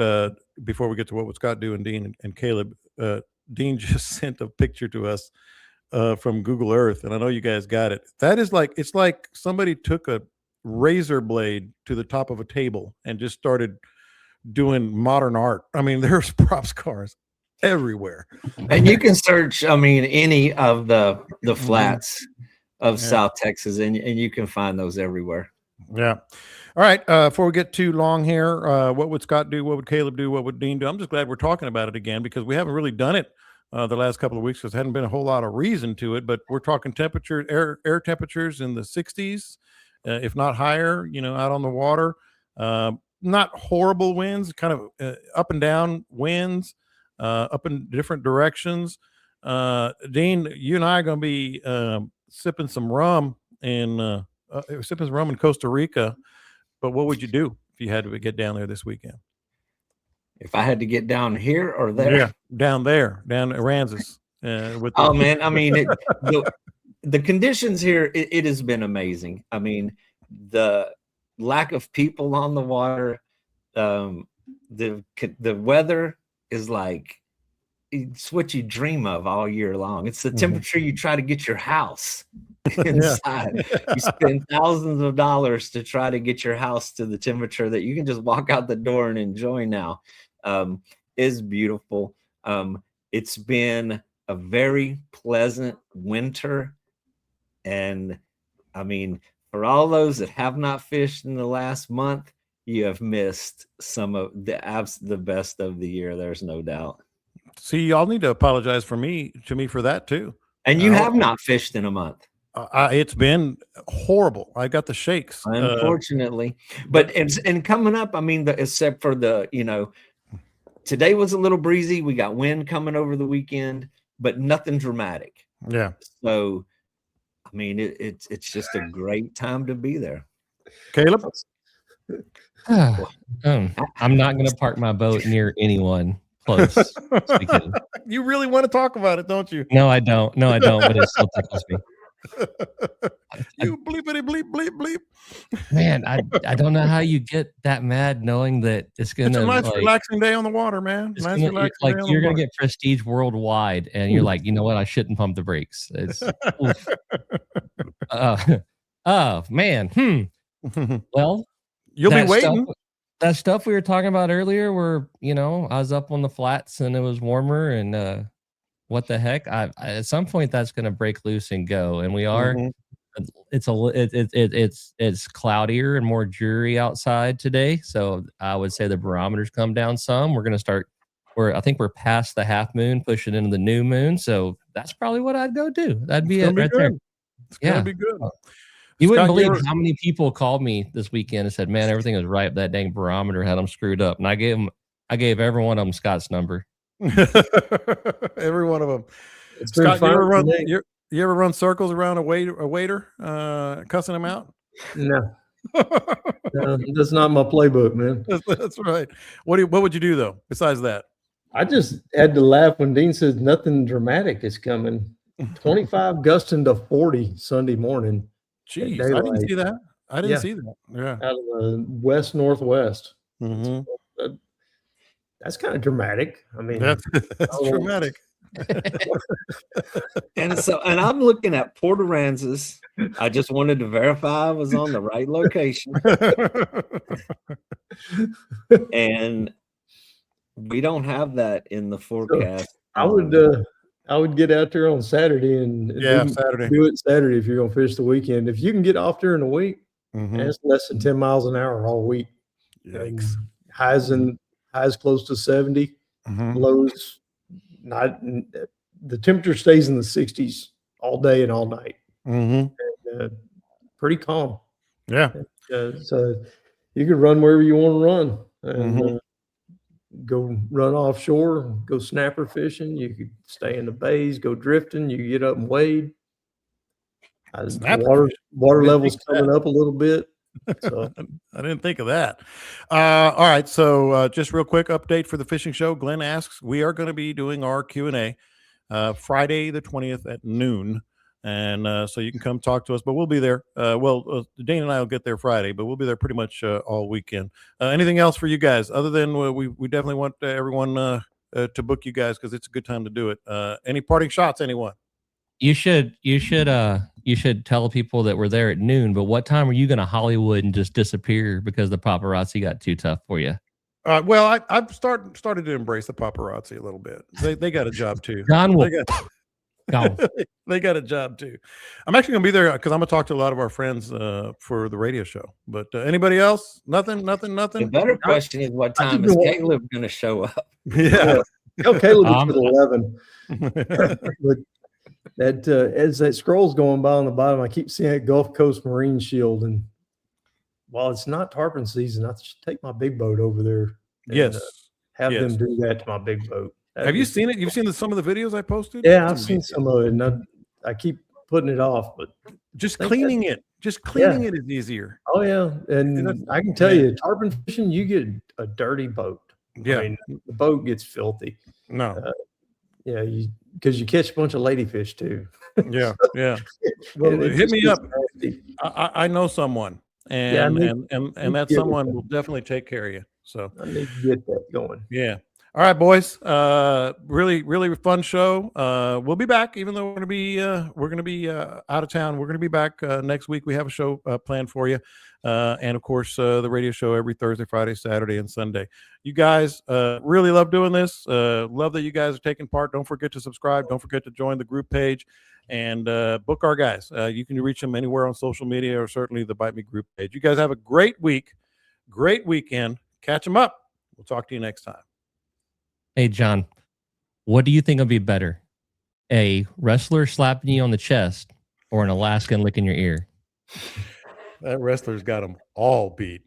S1: before we get to what would Scott do, and Dean and Caleb, Dean just sent a picture to us from Google Earth, and I know you guys got it. That is like, it's like somebody took a razor blade to the top of a table and just started doing modern art. I mean, there's props cars everywhere.
S2: And you can search, I mean, any of the flats of South Texas, and you can find those everywhere.
S1: Yeah. All right. Before we get too long here, what would Scott do? What would Caleb do? What would Dean do? I'm just glad we're talking about it again, because we haven't really done it the last couple of weeks, because there hadn't been a whole lot of reason to it. But we're talking air temperatures in the 60s, if not higher, out on the water. Not horrible winds, kind of up and down winds, up in different directions. Dean, you and I are going to be sipping some rum in Costa Rica. But what would you do if you had to get down there this weekend?
S2: If I had to get down here or there?
S1: Yeah, down there, down at Aransas.
S2: Man, I mean, the conditions here, it has been amazing. I mean, the lack of people on the water, the weather is like, it's what you dream of all year long. It's the temperature you try to get your house inside. You spend thousands of dollars to try to get your house to the temperature that you can just walk out the door and enjoy now. Is beautiful. It's been a very pleasant winter. And I mean, for all those that have not fished in the last month, you have missed some of the best of the year. There's no doubt.
S1: See, y'all need to apologize to me for that too.
S2: And you have not fished in a month.
S1: It's been horrible. I got the shakes,
S2: unfortunately. But and coming up, I mean, except for today was a little breezy. We got wind coming over the weekend, but nothing dramatic.
S1: Yeah.
S2: So, I mean, it's just a great time to be there.
S1: Caleb?
S4: I'm not going to park my boat near anyone close.
S1: You really want to talk about it, don't you?
S4: No, I don't. But it still tickles me.
S1: You bleepity bleep bleep bleep.
S4: Man, I don't know how you get that mad knowing that it's
S1: It's
S4: gonna
S1: a nice,
S4: like
S1: relaxing day on the water, man.
S4: it's
S1: Nice,
S4: gonna
S1: relaxing
S4: like
S1: day on
S4: you're
S1: the
S4: gonna
S1: water.
S4: get prestige worldwide, and you're like, you know what? I shouldn't pump the brakes. It's oof. Oh man. Well,
S1: You'll be
S4: that stuff
S1: waiting.
S4: that stuff we were talking about earlier, where I was up on the flats and it was warmer, and what the heck? At some point that's gonna break loose and go, and we are.
S1: Mhm.
S4: It's cloudier and more dreary outside today, so I would say the barometers come down some. We're gonna start. I think we're past the half moon, pushing into the new moon. So that's probably what I'd go do. That'd be
S1: It's
S4: it
S1: gonna be
S4: right there.
S1: good. It's
S4: Yeah.
S1: gonna be good.
S4: You wouldn't
S1: Scott,
S4: believe how many people called me this weekend and said, "Man, everything was right. That dang barometer had them screwed up." And I gave every one of them Scott's number.
S1: Every one of them.
S3: It's been
S1: Scott,
S3: fine for me.
S1: you ever run circles around a waiter, cussing him out?
S3: No, that's not my playbook, man.
S1: That's right. What would you do though? Besides that,
S3: I just had to laugh when Dean says nothing dramatic is coming. 25 gusting to 40 Sunday morning.
S1: jeez, I didn't see that. I didn't see that. Yeah,
S3: Out of the west northwest.
S1: mm-hmm.
S3: That's kind of dramatic. I mean,
S1: That's dramatic.
S2: And I'm looking at Port Aransas. I just wanted to verify I was on the right location. And we don't have that in the forecast.
S3: I would get out there on Saturday and
S1: Saturday.
S3: do it Saturday if you're gonna fish the weekend. If you can get off there in a week,
S1: Mhm.
S3: that's less than 10 miles an hour all week.
S1: Yikes.
S3: Highs close to 70,
S1: Mhm.
S3: lows not. The temperature stays in the 60s all day and all night.
S1: Mhm.
S3: Pretty calm.
S1: Yeah.
S3: So you could run wherever you want to run and
S1: Mhm.
S3: go run offshore, go snapper fishing. You could stay in the bays, go drifting. You could get up and wade.
S1: Snapper
S3: Water
S1: Didn't
S3: levels
S1: think of that.
S3: coming up a little bit. So
S1: I didn't think of that. All right. So just real quick update for the fishing show. Glenn asks, we are going to be doing our Q&A Friday the 20th at noon. And so you can come talk to us, but we'll be there. Dane and I will get there Friday, but we'll be there pretty much all weekend. Anything else for you guys other than we definitely want everyone to book you guys because it's a good time to do it. Any parting shots, anyone?
S4: You should tell people that we're there at noon, but what time are you going to Hollywood and just disappear because the paparazzi got too tough for you?
S1: Well, I've started to embrace the paparazzi a little bit. They got a job too.
S4: John will
S1: They got a job too. I'm actually going to be there because I'm going to talk to a lot of our friends for the radio show. But anybody else? Nothing.
S2: The better question is, what time is Caleb going to show up?
S1: Yeah.
S3: Caleb is for 11. But that as that scroll's going by on the bottom, I keep seeing that Gulf Coast Marine Shield, and while it's not tarpon season, I should take my big boat over there.
S1: Yes.
S3: Have them do that to my big boat.
S1: Have you seen it? You've seen some of the videos I posted?
S3: Yeah, I've seen some of it, and I keep putting it off, but
S1: just cleaning it is easier.
S3: Oh yeah, and I can tell you, tarpon fishing, you get a dirty boat.
S1: Yeah,
S3: I mean, the boat gets filthy.
S1: No.
S3: Yeah, because you catch a bunch of ladyfish too.
S1: Yeah.
S3: Well,
S1: hit me up. I know someone, and that someone will definitely take care of you. So
S3: I need to get that going.
S1: Yeah. All right, boys. Really, really fun show. We'll be back, even though we're gonna be out of town. We're gonna be back next week. We have a show planned for you, and of course, the radio show every Thursday, Friday, Saturday, and Sunday. You guys really love doing this. Love that you guys are taking part. Don't forget to subscribe. Don't forget to join the group page and book our guys. You can reach them anywhere on social media or certainly the Bite Me group page. You guys have a great week, great weekend. Catch them up. We'll talk to you next time.
S4: Hey, John, what do you think would be better? A wrestler slapping you on the chest or an Alaskan licking your ear?
S1: That wrestler's got them all beat.